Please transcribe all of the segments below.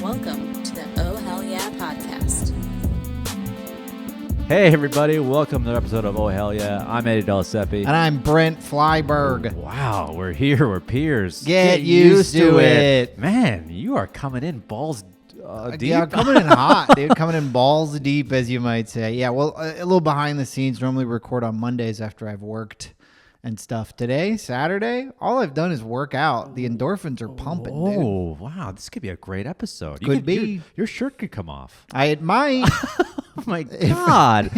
welcome to the Oh Hell Yeah podcast. Hey everybody, welcome to another episode of Oh Hell Yeah. I'm Eddie Della Siepe. And I'm Brent Flyberg. Wow, we're here, we're peers. Get used to it. Man, you are coming in balls deep. Yeah, coming in hot, dude. Coming in balls deep, as you might say. Yeah, well, a little behind the scenes. Normally record on Mondays after I've worked and stuff. Today, Saturday, all I've done is work out. The endorphins are pumping, dude. Oh, wow, this could be a great episode. Could be. Your shirt could come off. It might. Oh my God.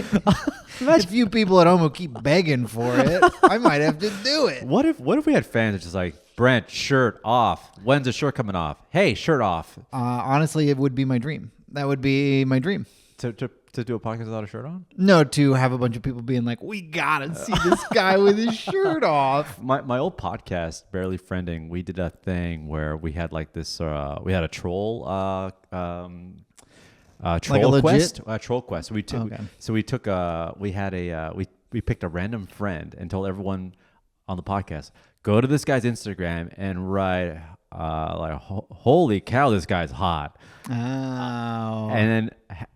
A few people at home who keep begging for it. I might have to do it. What if we had fans that just like, Brent, shirt off. When's the shirt coming off? Hey, shirt off. Honestly, it would be my dream. That would be my dream. To do a podcast without a shirt on? No, to have a bunch of people being like, we gotta see this guy with his shirt off. My old podcast, Barely Friending, we did a thing where we had like this, we had a troll, troll quest. Troll quest. We took, we picked a random friend and told everyone on the podcast, go to this guy's Instagram and write, holy cow, this guy's hot. Oh.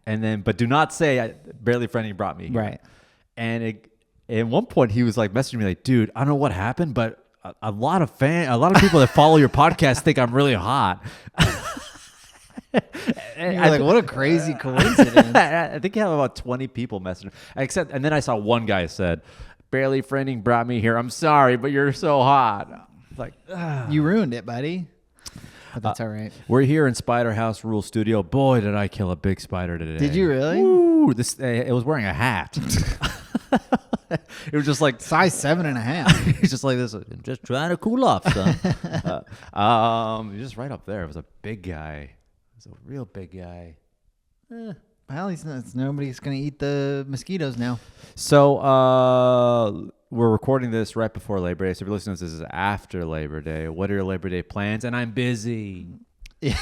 And then, but do not say Barely Friending brought me here. Right. And at one point he was like messaging me like, dude, I don't know what happened, but a lot of people that follow your podcast think I'm really hot. You're like, what a crazy coincidence. I think you have about 20 people messaging. And then I saw one guy said, Barely Friending brought me here. I'm sorry, but you're so hot. Like, you ruined it, buddy. But that's all right. We're here in Spider House Rule Studio. Boy, did I kill a big spider today. Did you really? Ooh, it was wearing a hat. It was just like size 7.5. He's just like this. I'm just trying to cool off, son. Just right up there. It was a big guy. It was a real big guy. Well, nobody's gonna eat the mosquitoes now. So we're recording this right before Labor Day. So if you're listening to this, this is after Labor Day. What are your Labor Day plans? And I'm busy. Yeah.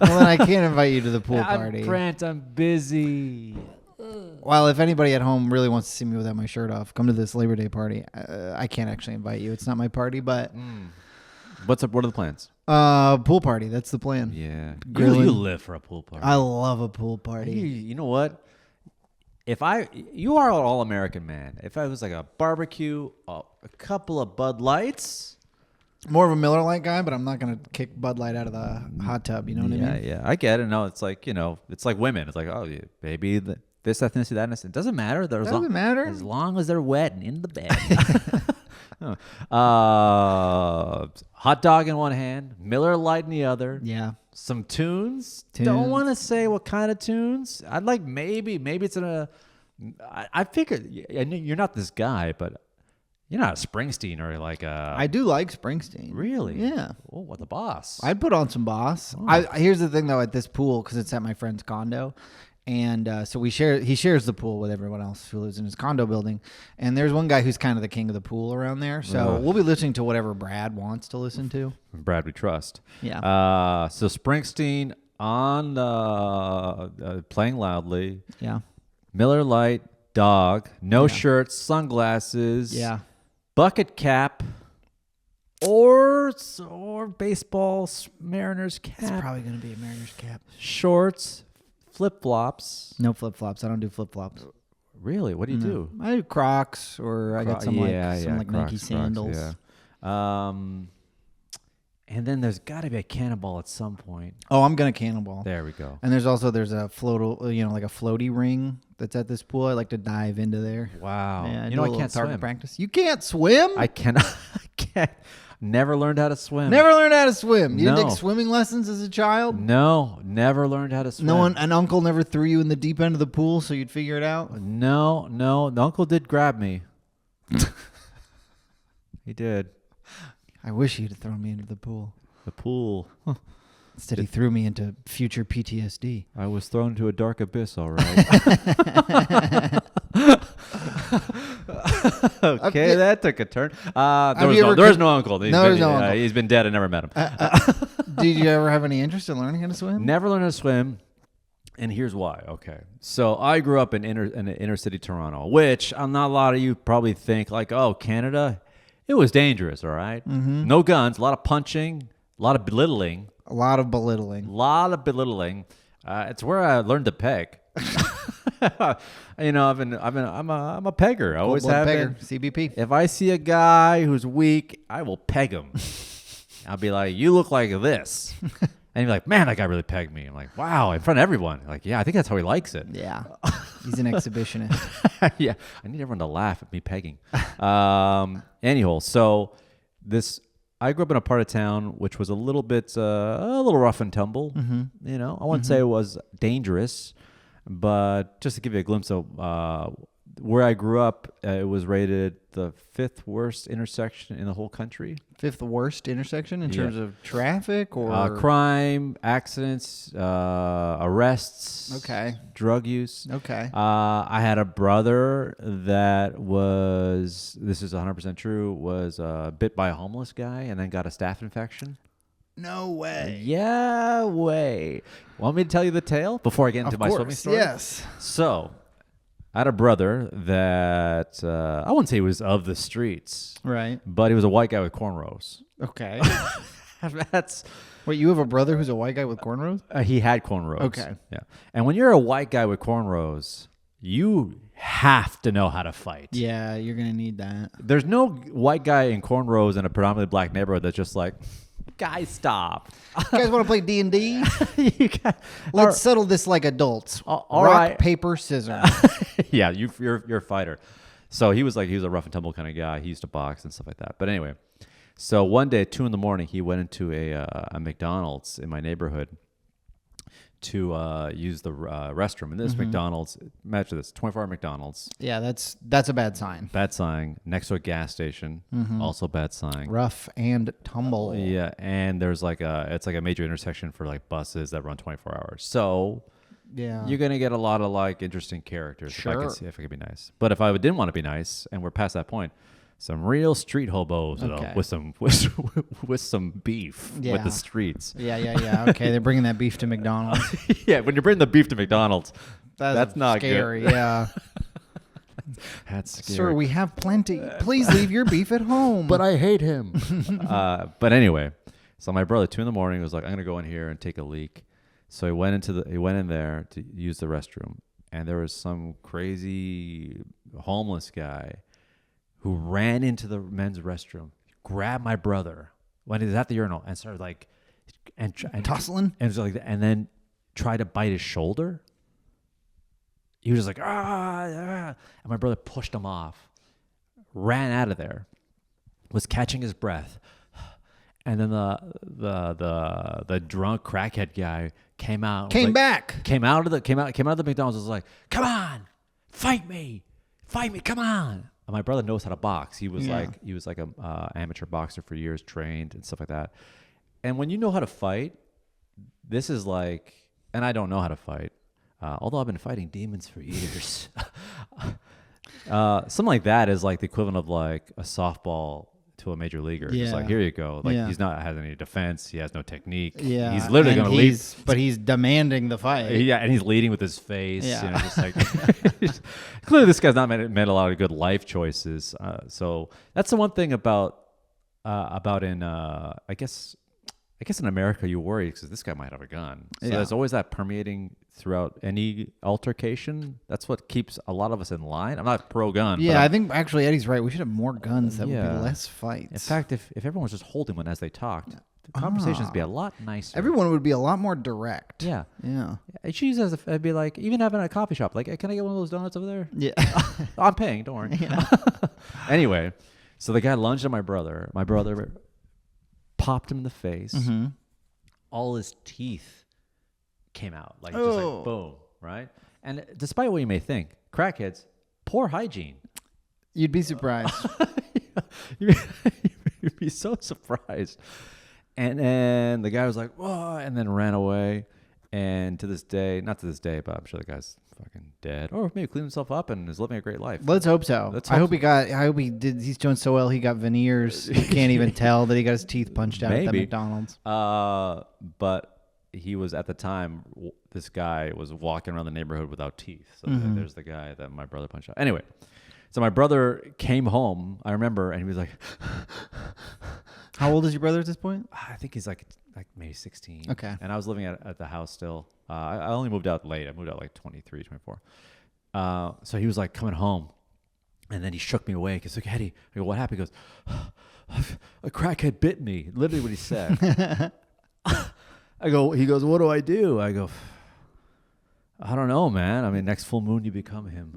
Well, then I can't invite you to the pool party. Brent, I'm busy. Well, if anybody at home really wants to see me without my shirt off, come to this Labor Day party. I can't actually invite you. It's not my party, but What are the plans? Pool party. That's the plan. Yeah, You live for a pool party. I love a pool party. You know what? You are an all-American man. If I was like a barbecue, a couple of Bud Lights. More of a Miller Lite guy, but I'm not going to kick Bud Light out of the hot tub. You know what I mean? Yeah, I get it. No, it's like, it's like women. It's like, oh, yeah, baby, this ethnicity, that ethnicity. It doesn't matter. Doesn't matter. As long as they're wet and in the bed. Hot dog in one hand, Miller Lite in the other. Yeah. Some tunes. Don't want to say what kind of tunes. I'd like maybe it's in a. I figured you're not this guy, but you're not a Springsteen or like a. I do like Springsteen. Really? Yeah. Oh, what the boss? I'd put on some Boss. Oh. Here's the thing though, at this pool, because it's at my friend's condo. And so he shares the pool with everyone else who lives in his condo building. And there's one guy who's kind of the king of the pool around there. So we'll be listening to whatever Brad wants to listen to. Brad, we trust. Yeah. So Springsteen on playing loudly. Yeah. Miller Lite, dog, no shirt, sunglasses. Yeah. Bucket cap. Or baseball Mariners cap. It's probably going to be a Mariners cap. Shorts. Flip-flops. No flip-flops. I don't do flip-flops. Really? What do you do? I do Crocs, or I got some Nike Crocs, sandals. Yeah. And then there's got to be a cannonball at some point. Oh, I'm gonna cannonball. There we go. And there's a like a floaty ring that's at this pool. I like to dive into there. Wow. Yeah, I can't swim. Practice. You can't swim? I cannot. I can't. Never learned how to swim. Never learned how to swim. You didn't take swimming lessons as a child? No, never learned how to swim. An uncle never threw you in the deep end of the pool so you'd figure it out? No. The uncle did grab me. He did. I wish he'd have thrown me into the pool. The pool. Instead, he threw me into future PTSD. I was thrown into a dark abyss, all right. Okay, that took a turn. There was no uncle. There's no uncle. He's been dead. I never met him. Did you ever have any interest in learning how to swim? Never learned how to swim. And here's why. Okay. So I grew up in inner city Toronto, which not a lot of you probably think like, oh, Canada, it was dangerous, all right? Mm-hmm. No guns, a lot of punching, A lot of belittling. A lot of belittling. It's where I learned to peg. I'm a pegger. I always have been. CBP. If I see a guy who's weak, I will peg him. I'll be like, you look like this. And you're like, man, that guy really pegged me. I'm like, wow, in front of everyone. Like, yeah, I think that's how he likes it. Yeah. He's an exhibitionist. Yeah. I need everyone to laugh at me pegging. Anyhow, so I grew up in a part of town which was a little rough and tumble. Mm-hmm. I wouldn't say it was dangerous, but just to give you a glimpse of where I grew up, it was rated the 5th worst intersection in the whole country. 5th worst intersection in terms of traffic or crime, accidents, arrests, drug use. Okay. I had a brother that was, this is 100% true, was bit by a homeless guy and then got a staph infection. No way. Yeah, way. Want me to tell you the tale before I get into my swimming story? Yes. So, I had a brother that I wouldn't say he was of the streets, right? But he was a white guy with cornrows. Okay. Wait, you have a brother who's a white guy with cornrows? He had cornrows. Okay. Yeah. And when you're a white guy with cornrows, you have to know how to fight. Yeah, you're gonna need that. There's no white guy in cornrows in a predominantly black neighborhood that's just like, guys, stop. You guys want to play D&D? Let's settle this like adults. All Rock, right. paper, scissors. Yeah, you're a fighter. So he was a rough and tumble kind of guy. He used to box and stuff like that. But anyway, so one day at 2 a.m, he went into a McDonald's in my neighborhood to use the restroom. And this McDonald's, imagine this, 24-hour McDonald's. Yeah, that's a bad sign. Bad sign. Next to a gas station, also bad sign. Rough and tumble. Yeah, and there's it's like a major intersection for like buses that run 24 hours. So yeah, you're gonna get a lot of like interesting characters. Sure. If I could be nice. But if I didn't want to be nice, and we're past that point, some real street hobos with some beef with the streets. Yeah. Okay, they're bringing that beef to McDonald's. Yeah, when you're bringing the beef to McDonald's, that's not scary. Good. Yeah. That's scary. Sir, we have plenty. Please leave your beef at home. But I hate him. But anyway, so my brother, 2 a.m, was like, I'm gonna go in here and take a leak. So he went in there to use the restroom, and there was some crazy homeless guy who ran into the men's restroom, grabbed my brother when he was at the urinal, and started like and tussling, and then tried to bite his shoulder. He was just like and my brother pushed him off, ran out of there, was catching his breath, and then the drunk crackhead guy came out, came out of the McDonald's, was like, come on, fight me, come on. My brother knows how to box. He was like a amateur boxer for years, trained and stuff like that. And when you know how to fight, this is like, and I don't know how to fight, although I've been fighting demons for years. Something like that is like the equivalent of like a softball to a major leaguer. Yeah. Just like, here you go. Like he's not has any defense. He has no technique. Yeah. He's literally going to lead. But he's demanding the fight. Yeah, and he's leading with his face. Yeah. Just like clearly this guy's not made a lot of good life choices. So that's the one thing about in I guess in America you worry because this guy might have a gun. So there's always that permeating throughout any altercation. That's what keeps a lot of us in line. I'm not pro-gun. Yeah, I think actually Eddie's right. We should have more guns. That would be less fights. In fact, if everyone was just holding one as they talked, the conversations would be a lot nicer. Everyone would be a lot more direct. Yeah. Yeah. I choose I'd be like, even having a coffee shop, like, can I get one of those donuts over there? Yeah. I'm paying, don't worry. Yeah. Anyway, so the guy lunged at my brother. My brother popped him in the face. Mm-hmm. All his teeth came out, like just like boom, right? And despite what you may think, crackheads, poor hygiene. You'd be surprised. You'd be so surprised. And then the guy was like, whoa, and then ran away. And to this day, not to this day, but I'm sure the guy's fucking dead, or maybe cleaned himself up and is living a great life. Let's hope so. I hope he did. He's doing so well. He got veneers. You can't even tell that he got his teeth punched out at the McDonald's. But he was at the time. This guy was walking around the neighborhood without teeth. So there's the guy that my brother punched out. Anyway, so my brother came home. I remember, and he was like, How old is your brother at this point? I think he's like maybe 16. Okay. And I was living at the house still. I only moved out late. I moved out like 23, 24. So he was like coming home, and then he shook me awake. He's like, Eddie, I go, what happened? He goes, a crackhead bit me. Literally what he said. He goes, what do? I go, I don't know, man. I mean, next full moon, you become him.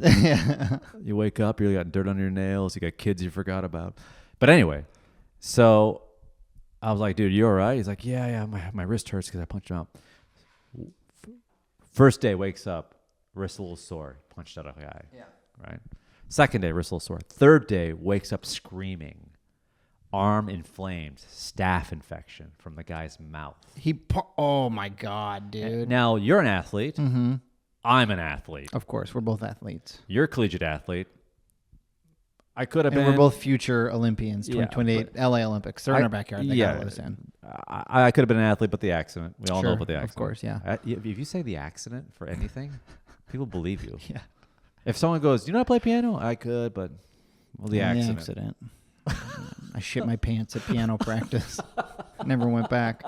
You wake up, you got dirt under your nails, you got kids you forgot about. But anyway, so I was like, dude, you all right? He's like, yeah, my wrist hurts because I punched him out. First day, wakes up, wrist a little sore, punched out a guy. Yeah. Right? Second day, wrist a little sore. Third day, wakes up screaming. Arm inflamed, staph infection from the guy's mouth. Oh my God, dude. Now, you're an athlete. Mm-hmm. I'm an athlete. Of course, we're both athletes. You're a collegiate athlete. I could have been. We're both future Olympians, 2028 LA Olympics. They're in our backyard. They gotta let us in. I could have been an athlete, but the accident. We all know about the accident. Of course, yeah. If you say the accident for anything, people believe you. Yeah. If someone goes, do you know how to play piano? I could, but the accident. I shit my pants at piano practice. Never went back.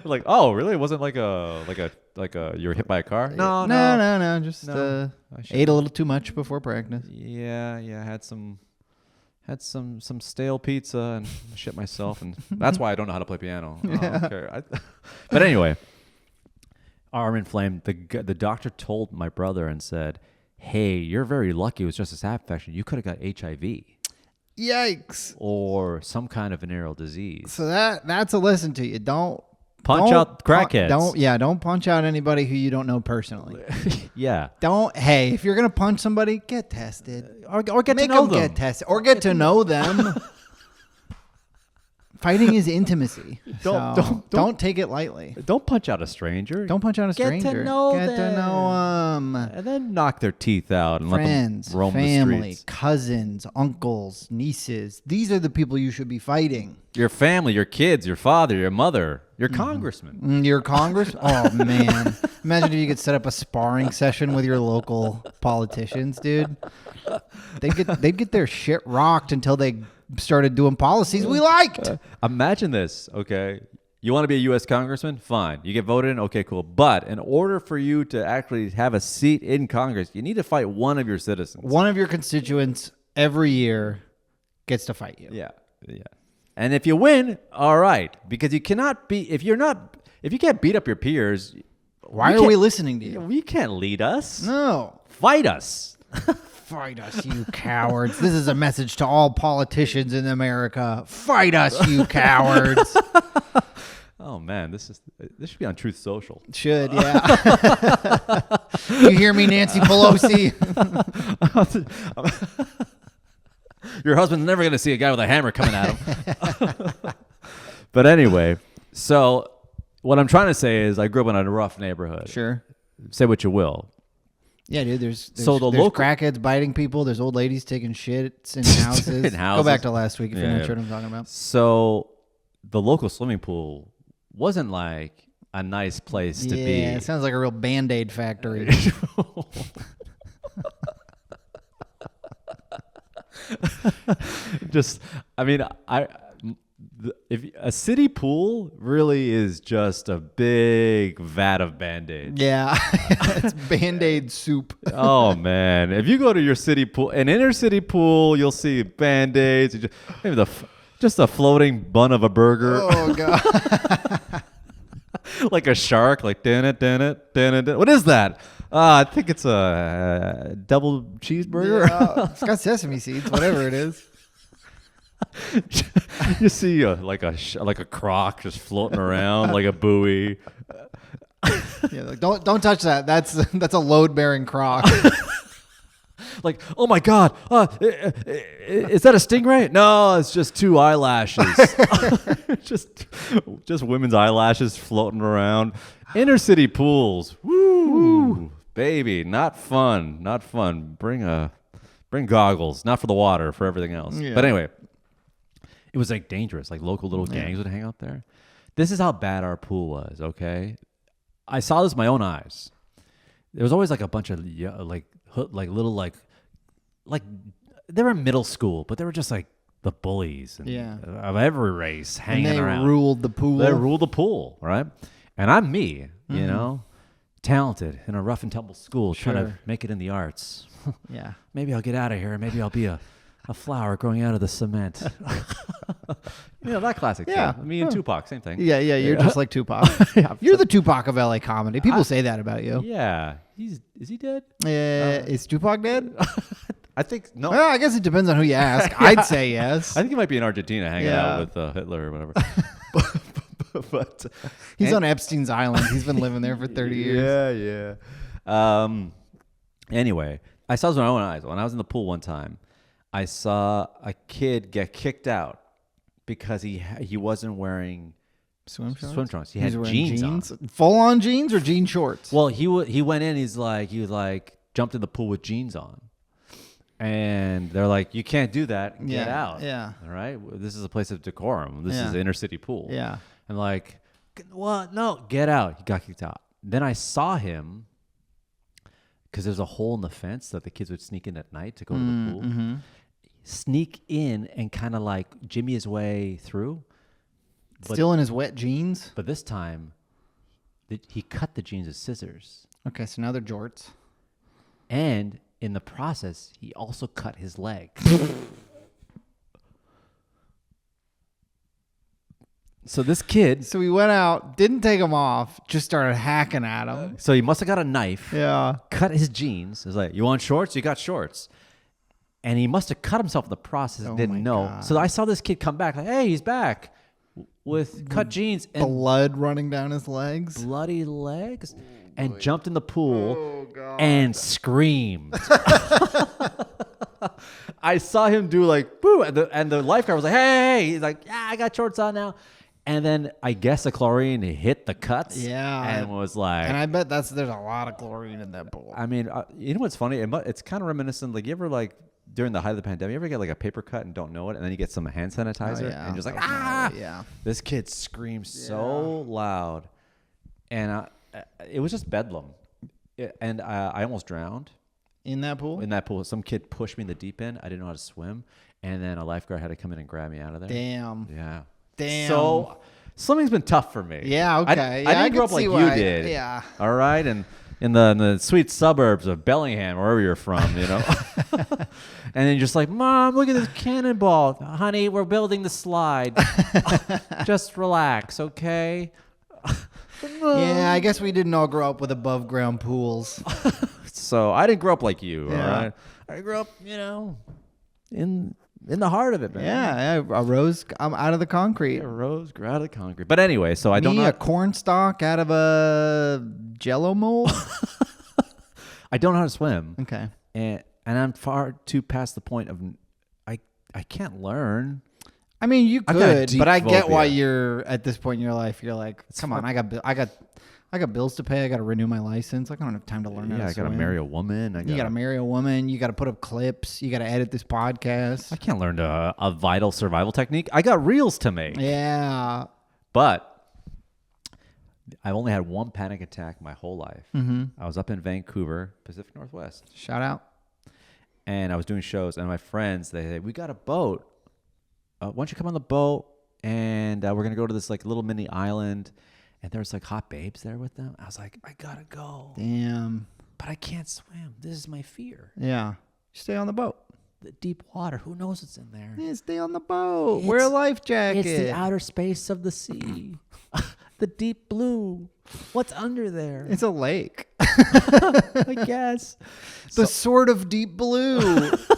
Like, oh, really? It wasn't like a you were hit by a car? No. Just ate a little too much before practice. Yeah. Had some stale pizza and shit myself, and that's why I don't know how to play piano. Okay. But anyway, arm inflamed. The doctor told my brother and said, "Hey, you're very lucky. It was just a staph infection. You could have got HIV." Yikes! Or some kind of venereal disease. So that's a lesson to you. Don't punch out crackheads. Don't punch out anybody who you don't know personally. Yeah. Hey, if you're gonna punch somebody, get tested or get to know them. Get tested or get to know them. Fighting is intimacy. Don't take it lightly. Don't punch out a stranger. Don't punch out a stranger. Get to know them. And then knock their teeth out and Friends, let them roam family, the streets. Cousins, uncles, nieces. These are the people you should be fighting. Your family, your kids, your father, your mother, your congressman. Your congress? Oh, man. Imagine if you could set up a sparring session with your local politicians, dude. They'd get their shit rocked until they started doing policies we liked. Imagine this, okay? You want to be a U.S. congressman? Fine. You get voted in? Okay, cool. But in order for you to actually have a seat in Congress, you need to fight one of your citizens. One of your constituents every year gets to fight you. Yeah. And if you win, all right. Because you cannot be, if you can't beat up your peers. Why are we listening to you? You can't lead us. No. Fight us. Fight us, you cowards. This is a message to all politicians in America. Fight us, you cowards. Oh, man, this should be on Truth Social. Should, yeah. You hear me, Nancy Pelosi? Your husband's never going to see a guy with a hammer coming at him. But anyway, so what I'm trying to say is I grew up in a rough neighborhood. Sure. Say what you will. Yeah, dude. There's local crackheads biting people. There's old ladies taking shits in houses. Go back to last week if you're not sure what I'm talking about. So the local swimming pool wasn't like a nice place to be. Yeah, it sounds like a real BandAid Factory. If a city pool really is just a big vat of Band-Aids. Yeah, it's Band-Aid soup. Oh man, if you go to your city pool, an inner city pool, you'll see Band-Aids. Maybe just a floating bun of a burger. Oh god, like a shark. Like dun it. What is that? I think it's a double cheeseburger. Yeah, it's got sesame seeds, whatever it is. You see like a croc just floating around like a buoy. Yeah, like, don't touch that. That's a load bearing croc. Like, oh my god, is that a stingray? No, it's just two eyelashes. just women's eyelashes floating around. Inner city pools, woo, baby, not fun. Bring goggles, not for the water, for everything else. Yeah. But anyway. It was like dangerous. Like local little gangs would hang out there. This is how bad our pool was, okay? I saw this with my own eyes. There was always like a bunch of like little like they were in middle school, but they were just like the bullies and Yeah. of every race hanging And they around. ruled the pool. They ruled the pool, right? And I'm me, you know, talented in a rough and tumble school, trying to Sure. make it in the arts. Yeah. Maybe I'll get out of here. Maybe I'll be a flower growing out of the cement. You know, that classic Yeah. thing. Me and Tupac, same thing. Yeah, you're just like Tupac. You're the Tupac of LA comedy. People say that about you. Yeah. Is he dead? Is Tupac dead? I think, no. Well, I guess it depends on who you ask. I'd say yes. I think he might be in Argentina hanging Yeah. out with Hitler or whatever. but He's on Epstein's Island. He's been living there for 30 years. Yeah. Anyway, I saw this with my own eyes. When I was in the pool one time, I saw a kid get kicked out because he wasn't wearing Swim trunks. He He's had wearing jeans on. Full on jeans or jean shorts? Well, he went in. He was like jumped in the pool with jeans on, and they're like, "You can't do that. Get out." Yeah. All right. This is a place of decorum. This is an inner city pool. Yeah. And like, what? No, get out. He got kicked out. Then I saw him because there's a hole in the fence that the kids would sneak in at night to go to the pool. Mm-hmm. Sneak in and kind of like jimmy his way through. Still in his wet jeans? But this time, he cut the jeans with scissors. Okay, so now they're jorts. And in the process, he also cut his leg. So this kid... So he went out, didn't take them off, just started hacking at him. So he must have got a knife. Yeah. Cut his jeans. It was like, you want shorts? You got shorts. And he must have cut himself in the process. Oh Didn't my know. God. So I saw this kid come back. Like, hey, he's back with cut jeans and Blood running down his legs. bloody legs, and jumped in the pool and screamed. I saw him do like boo, and the lifeguard was like, "Hey!" He's like, "Yeah, I got shorts on now." And then I guess the chlorine hit the cuts. Yeah. and was like, And I bet there's a lot of chlorine in that pool. I mean, you know what's funny? It's kind of reminiscent. Like, you ever like during the height of the pandemic, you ever get like a paper cut and don't know it, and then you get some hand sanitizer, and you're just like, Yeah. This kid screams so loud, and it was just bedlam. And I almost drowned In that pool? in that pool. Some kid pushed me in the deep end. I didn't know how to swim, and then a lifeguard had to come in and grab me out of there. Damn. Yeah. Damn. So swimming's been tough for me. Yeah, okay. I Yeah, I didn't grow could up like see you why. did. Yeah. All right, and in the sweet suburbs of Bellingham, wherever you're from, you know. And then you're just like, Mom, look at this cannonball. Honey, we're building the slide. Just relax, okay? Yeah, I guess we didn't all grow up with above ground pools. So I didn't grow up like you, Yeah. all right? I grew up, you know, in the heart of it, man. Yeah, I rose out of the concrete. A rose grew out of the concrete. But anyway, so I don't know. A corn stalk out of a Jello mold. I don't know how to swim. Okay. And I'm far too past the point of I can't learn. I mean, you I've got a could, deep but I get why phobia. you're at this point in your life. You're like, come on, I got bills to pay. I got to renew my license. I don't have time to learn how to I swim. gotta marry a woman. You got to marry a woman. You got to put up clips. You got to edit this podcast. I can't learn a vital survival technique. I got reels to make. Yeah. But I've only had one panic attack my whole life. Mm-hmm. I was up in Vancouver, Pacific Northwest, Shout out. and I was doing shows. And my friends, they said, "We got a boat. Why don't you come on the boat? And we're gonna go to this like little mini island." And there's like hot babes there with them. I was like, I gotta go, Damn. but I can't swim. This is my fear. Yeah. Stay on the boat. The deep water. Who knows what's in there? Yeah, stay on the boat. Wear a life jacket. It's the outer space of the sea. The deep blue. What's under there? It's a lake. I guess. The sort of deep blue.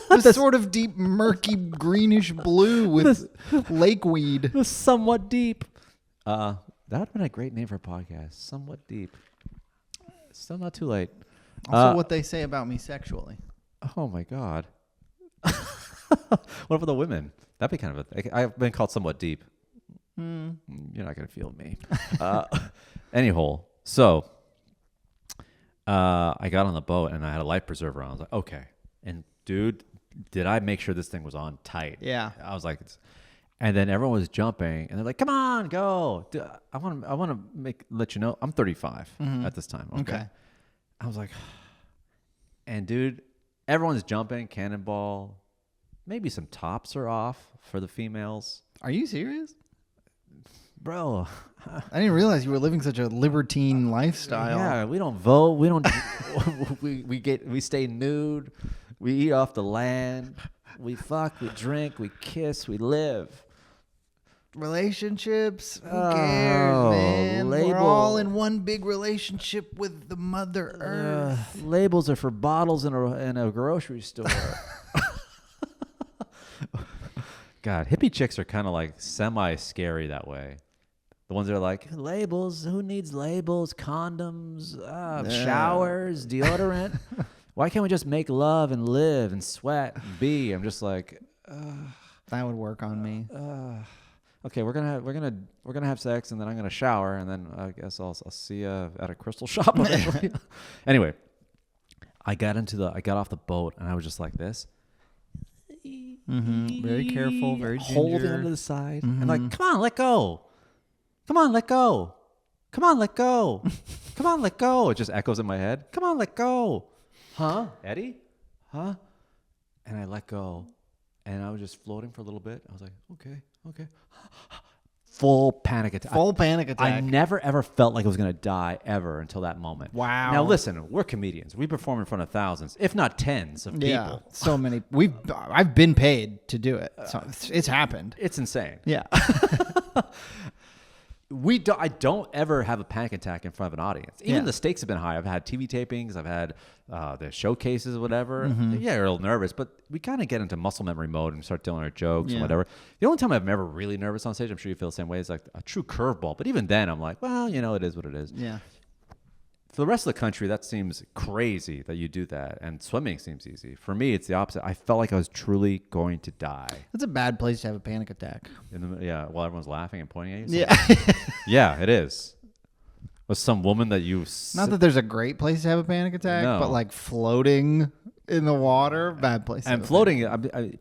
The sort of deep, murky, greenish blue with lake weed. The somewhat deep. That would have been a great name for a podcast. Somewhat deep. Still not too late. Also, what they say about me sexually. Oh my God. What about the women? That'd be kind of a thing. I've been called somewhat deep. You're not going to feel me. Anyhow, so I got on the boat and I had a life preserver on. I was like, okay. And dude, did I make sure this thing was on tight? Yeah. I was like, and then everyone was jumping and they're like, come on, go. Dude, I want to let you know I'm 35 at this time. Okay. I was like, and dude, everyone's jumping, cannonball. Maybe some tops are off for the females. Are you serious? Bro, I didn't realize you were living such a libertine lifestyle. yeah, we don't vote. We don't. we stay nude. We eat off the land. We fuck. We drink. We kiss. We live. Relationships, who cares, man? We're label. all in one big relationship with the Mother Earth. Labels are for bottles in a grocery store. God, hippie chicks are kind of like semi-scary that way. The ones that are like, labels, who needs labels? Condoms, showers, deodorant. Why can't we just make love and live and sweat and be? I'm just like, That would work on me. okay, we're gonna have sex, and then I'm gonna shower, and then I guess I'll see you at a crystal shop. Anyway, I got off the boat, and I was just like this. Very careful, very ginger. Holding onto the side, and like, come on, let go. Come on, let go. Come on, let go. Come on, let go. It just echoes in my head. Come on, let go. Huh? Eddie? Huh? And I let go. And I was just floating for a little bit. I was like, okay. Full panic attack. I never, ever felt like I was going to die ever until that moment. Wow. Now, listen, we're comedians. We perform in front of thousands, if not tens of people. Yeah, so many. I've been paid to do it. So it's happened. It's insane. Yeah. I don't ever have a panic attack in front of an audience. Even the stakes have been high. I've had TV tapings. I've had the showcases, whatever. Yeah, you're a little nervous, but we kind of get into muscle memory mode and start telling our jokes and whatever. The only time I'm ever really nervous on stage, I'm sure you feel the same way, is like a true curveball. But even then, I'm like, well, it is what it is. Yeah. For the rest of the country, that seems crazy that you do that. And swimming seems easy. For me, it's the opposite. I felt like I was truly going to die. That's a bad place to have a panic attack. While everyone's laughing and pointing at you. Yeah. Yeah, it is. Was some woman that you... Not that there's a great place to have a panic attack, but like floating in the water, bad place. And floating,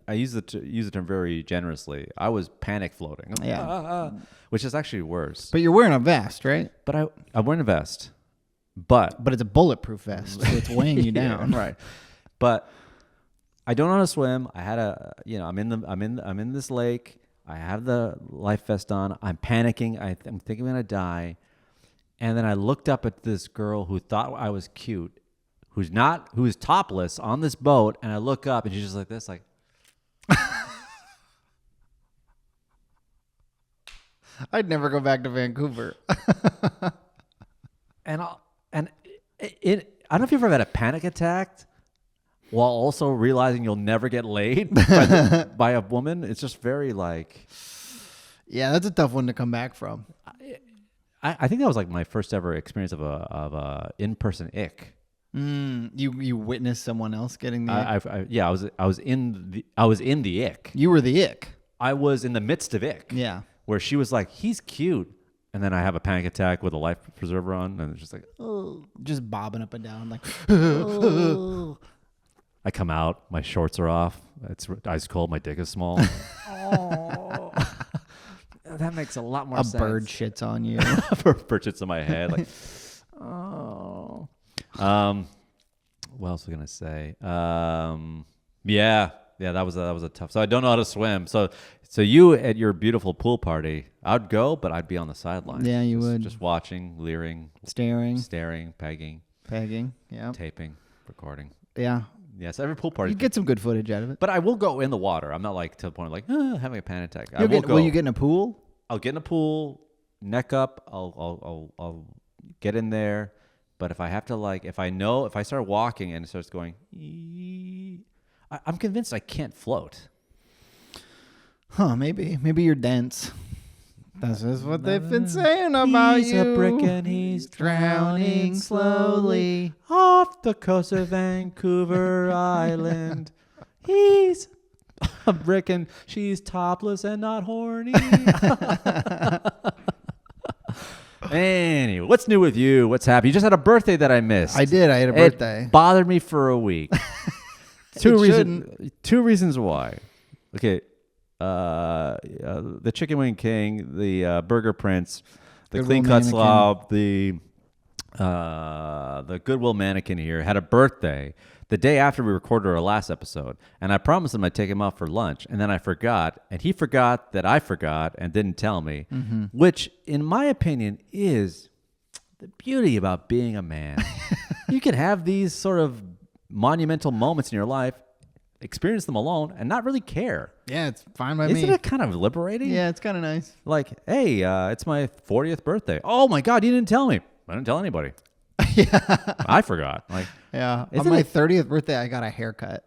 I use the term very generously. I was panic floating. Which is actually worse. But you're wearing a vest, right? But I'm wearing a vest. But it's a bulletproof vest, so it's weighing you down. Right. But I don't know how to swim. I had I'm in this lake. I have the life vest on. I'm panicking. I'm thinking I'm gonna die. And then I looked up at this girl who thought I was cute, who's topless on this boat, and I look up and she's just like this, like I'd never go back to Vancouver. I don't know if you've ever had a panic attack while also realizing you'll never get laid by a woman. It's just very like... Yeah, that's a tough one to come back from. I think that was like my first ever experience of a in-person ick. You witnessed someone else getting the ick? I was in the ick. You were the ick. I was in the midst of ick. Yeah. Where she was like, he's cute. And then I have a panic attack with a life preserver on, and it's just like, just bobbing up and down, like. I come out, my shorts are off. It's ice cold. My dick is small. That makes a lot more sense. A bird shits on you. Bird shits on my head. Like, what else was I gonna say? That was a tough. So I don't know how to swim. So you at your beautiful pool party, I'd go, but I'd be on the sidelines. Yeah, you would. Just watching, leering, staring, pegging, yeah, taping, recording. Yeah. Yes, every pool party. You get some good footage out of it. But I will go in the water. I'm not like to the point of like having a panic attack. Will you get in a pool? I'll get in a pool, neck up. I'll get in there. But if I have to if I start walking and it starts going, I'm convinced I can't float. Huh? Maybe you're dense. This is what they've been saying about you. He's a brick and he's drowning slowly off the coast of Vancouver Island. He's a brick and she's topless and not horny. Anyway, what's new with you? What's happening? You just had a birthday that I missed. I did. I had a birthday. It bothered me for a week. Two reasons why. Okay. The Chicken Wing King, the Burger Prince, the Goodwill Clean Cut Mannequin. Slob, the the Goodwill mannequin here had a birthday the day after we recorded our last episode, and I promised him I'd take him out for lunch, and then I forgot, and he forgot that I forgot and didn't tell me, which, in my opinion, is the beauty about being a man. You can have these sort of monumental moments in your life, experience them alone, and not really care. Yeah, it's fine by me. Isn't it kind of liberating? Yeah, it's kind of nice. Like, hey, it's my 40th birthday. Oh my God, you didn't tell me. I didn't tell anybody. Yeah. I forgot. Like, yeah. Isn't On my it- 30th birthday, I got a haircut.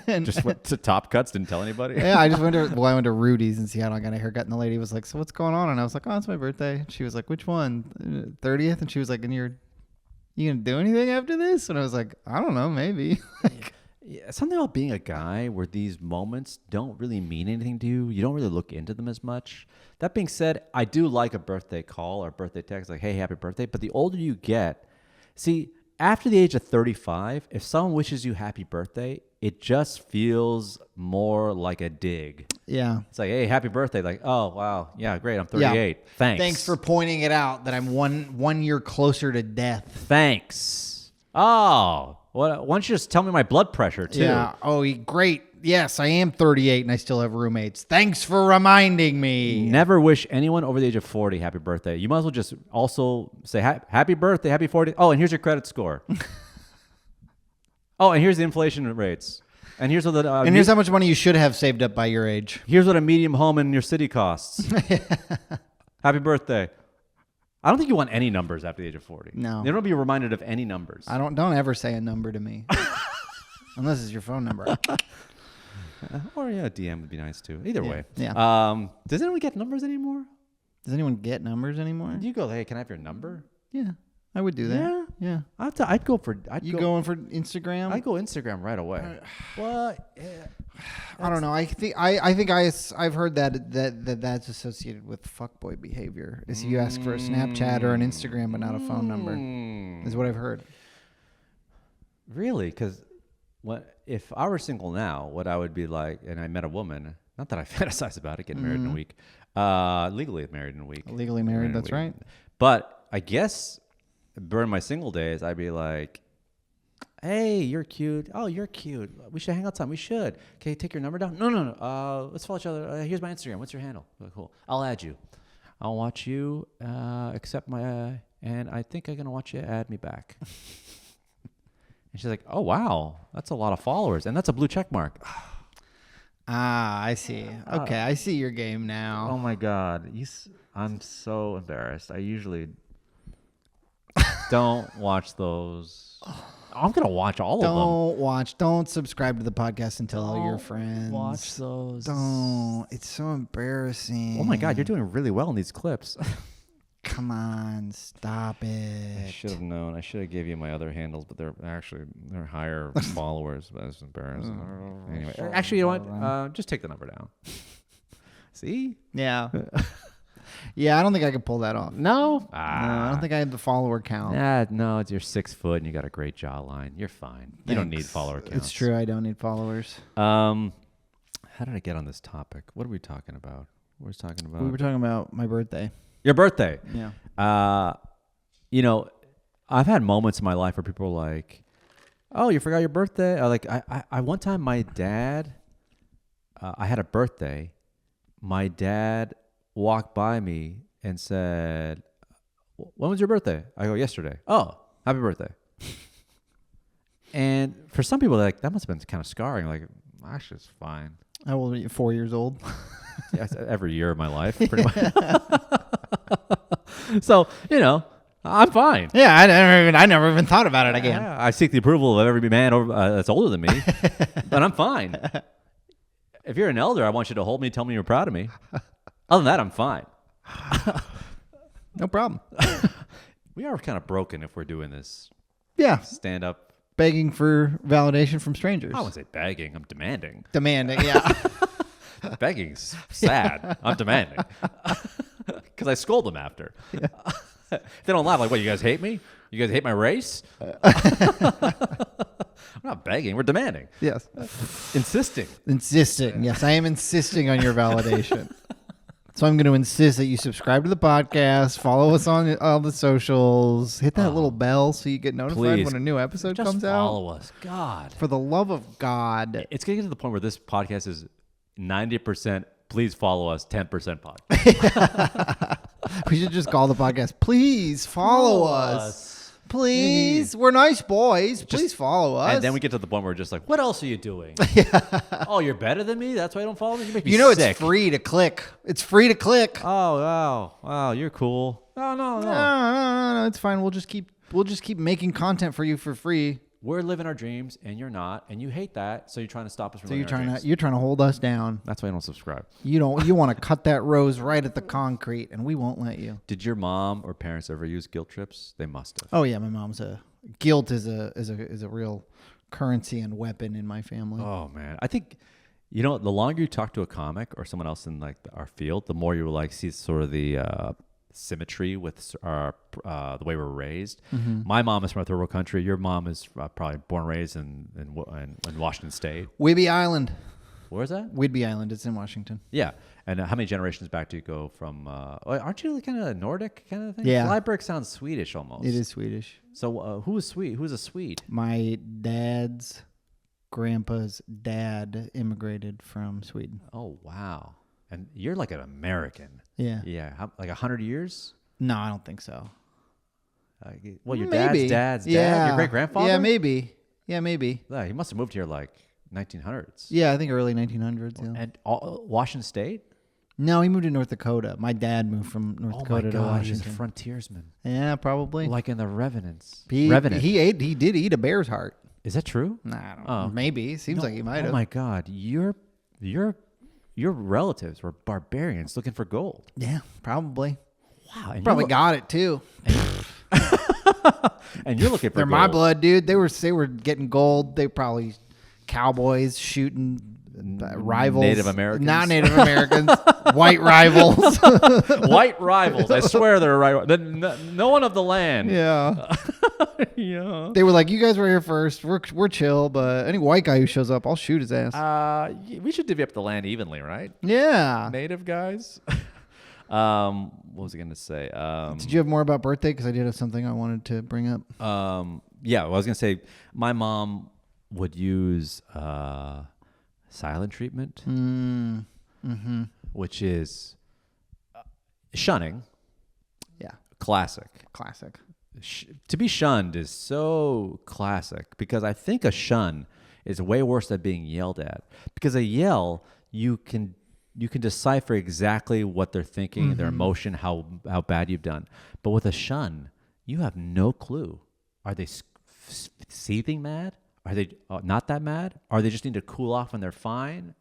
And just went to Top Cuts, didn't tell anybody. yeah, I went to Rudy's in Seattle. I got a haircut, and the lady was like, "So what's going on?" And I was like, "Oh, it's my birthday." She was like, "Which one? 30th?" And she was like, "And you gonna do anything after this?" And I was like, "I don't know, maybe." Yeah, something about being a guy where these moments don't really mean anything to you. You don't really look into them as much. That being said, I do like a birthday call or birthday text, like, hey, happy birthday. But the older you get, see, after the age of 35, if someone wishes you happy birthday, it just feels more like a dig. Yeah. It's like, hey, happy birthday. Like, oh, wow. Yeah, great. I'm 38. Yeah. Thanks. Thanks for pointing it out that I'm one year closer to death. Thanks. Oh, why don't you just tell me my blood pressure, too? Yeah. Oh, great. Yes, I am 38 and I still have roommates. Thanks for reminding me. Never wish anyone over the age of 40 happy birthday. You might as well just also say happy birthday, happy 40. Oh, and here's your credit score. Oh, and here's the inflation rates. And here's what the here's how much money you should have saved up by your age. Here's what a medium home in your city costs. Happy birthday. I don't think you want any numbers after the age of 40. No. You don't be reminded of any numbers. Don't ever say a number to me. Unless it's your phone number. Or yeah, a DM would be nice too. Either way. Yeah. Does anyone get numbers anymore? Does anyone get numbers anymore? Do you go, hey, can I have your number? Yeah. I would do that. Yeah. I'd go for. Going for Instagram? I'd go Instagram right away. Well, I don't know. I think I've heard that's associated with fuckboy behavior. Is you ask for a Snapchat or an Instagram, but not a phone number. Is what I've heard. Really? Because if I were single now, what I would be like, and I met a woman. Not that I fantasize about it, getting married in a week. Legally married in a week. Legally married. That's right. But I guess during my single days, I'd be like, hey, you're cute. Oh, you're cute. We should hang out time. We should. Okay, take your number down. No. Let's follow each other. Here's my Instagram. What's your handle? Oh, cool. I'll add you. I'll watch you accept my, and I think I'm going to watch you add me back. And she's like, oh, wow. That's a lot of followers. And that's a blue check mark. I see. Okay, I see your game now. Oh, my God. I'm so embarrassed. I usually don't watch those. I'm going to watch all of them. Don't subscribe to the podcast and tell all your friends. Watch those. Don't. It's so embarrassing. Oh, my God. You're doing really well in these clips. Come on. Stop it. I should have known. I should have gave you my other handles, but they're higher followers. That's embarrassing. Anyway, actually, you know what? Just take the number down. See? Yeah. Yeah, I don't think I could pull that off. No? No, I don't think I have the follower count. No, it's you're 6 foot and you got a great jawline. You're fine. You don't need follower counts. It's true. I don't need followers. How did I get on this topic? What are we talking about? We were talking about my birthday. Your birthday. Yeah. I've had moments in my life where people are like, "Oh, you forgot your birthday." I one time my dad, I had a birthday. My dad walked by me and said, "When was your birthday?" I go, "Yesterday." "Oh, happy birthday." And for some people, they're like, that must have been kind of scarring. Like, actually, it's fine. How old are you? 4 years old. Yeah, every year of my life, pretty much. So, I'm fine. Yeah, I never even thought about it again. Yeah, I seek the approval of every man that's older than me, but I'm fine. If you're an elder, I want you to hold me, tell me you're proud of me. Other than that, I'm fine. No problem. We are kind of broken if we're doing this. Yeah. Stand up. Begging for validation from strangers. I wouldn't say begging. I'm demanding. Demanding, yeah. Begging's sad. I'm demanding. Because I scold them after. Yeah. They don't laugh. Like, what, you guys hate me? You guys hate my race? I'm not begging. We're demanding. Yes. Insisting. Insisting. Yes, I am insisting on your validation. So I'm going to insist that you subscribe to the podcast, follow us on all the socials, hit that little bell so you get notified when a new episode just comes out. follow us. God. For the love of God. It's going to get to the point where this podcast is 90% please follow us, 10% podcast. We should just call the podcast, please follow us. Please. We're nice boys. Please follow us. And then we get to the point where we're just like, what else are you doing? Oh, you're better than me? That's why I don't follow you? You make me sick. It's free to click. It's free to click. Oh, wow, you're cool. No. No, it's fine. We'll just keep making content for you for free. We're living our dreams, and you're not, and you hate that, so you're trying to stop us from living our dreams. You're trying to hold us down. That's why you don't subscribe. You want to cut that rose right at the concrete, and we won't let you. Did your mom or parents ever use guilt trips? They must have. Oh yeah, my mom's guilt is a real currency and weapon in my family. Oh man, I think the longer you talk to a comic or someone else in like our field, the more you will like see sort of the symmetry with our the way we're raised. Mm-hmm. My mom is from a third world country. Your mom is probably born and raised in Washington State. Whidbey Island. Where is that? Whidbey Island. It's in Washington. Yeah. And how many generations back do you go from? Aren't you kind of Nordic kind of thing? Yeah. Flyberg sounds Swedish almost. It is Swedish. So who is Swede? Who's a Swede? My dad's grandpa's dad immigrated from Sweden. Oh wow. And you're like an American. Yeah. Yeah. Like 100 years? No, I don't think so. Well, your maybe. dad's dad? Yeah. Your great-grandfather? Yeah, maybe. Yeah, he must have moved here like 1900s. Yeah, I think early 1900s. Yeah. And Washington State? No, he moved to North Dakota. My dad moved from North Dakota to Washington. He's a frontiersman. Yeah, probably. Like in the Revenants. He did eat a bear's heart. Is that true? Nah, I don't know. Maybe. Seems like he might have. Oh my God. Your relatives were barbarians looking for gold. Yeah, probably. Wow. And probably got it too. And you're looking for They're gold. my blood, dude. They were getting gold. They probably cowboys shooting rivals. Native Americans. Not Native Americans. White rivals. White rivals. I swear they're right. No one of the land. Yeah. Yeah. They were like, you guys were here first. We're chill, but any white guy who shows up, I'll shoot his ass. We should divvy up the land evenly, right? Yeah. Native guys. What was I going to say? Did you have more about birthday? Because I did have something I wanted to bring up. Yeah, well, I was going to say my mom would use silent treatment, which is shunning. Yeah. Classic. To be shunned is so classic because I think a shun is way worse than being yelled at. Because a yell, you can decipher exactly what they're thinking, their emotion, how bad you've done. But with a shun, you have no clue. Are they seething mad? Are they not that mad? Are they just need to cool off when they're fine?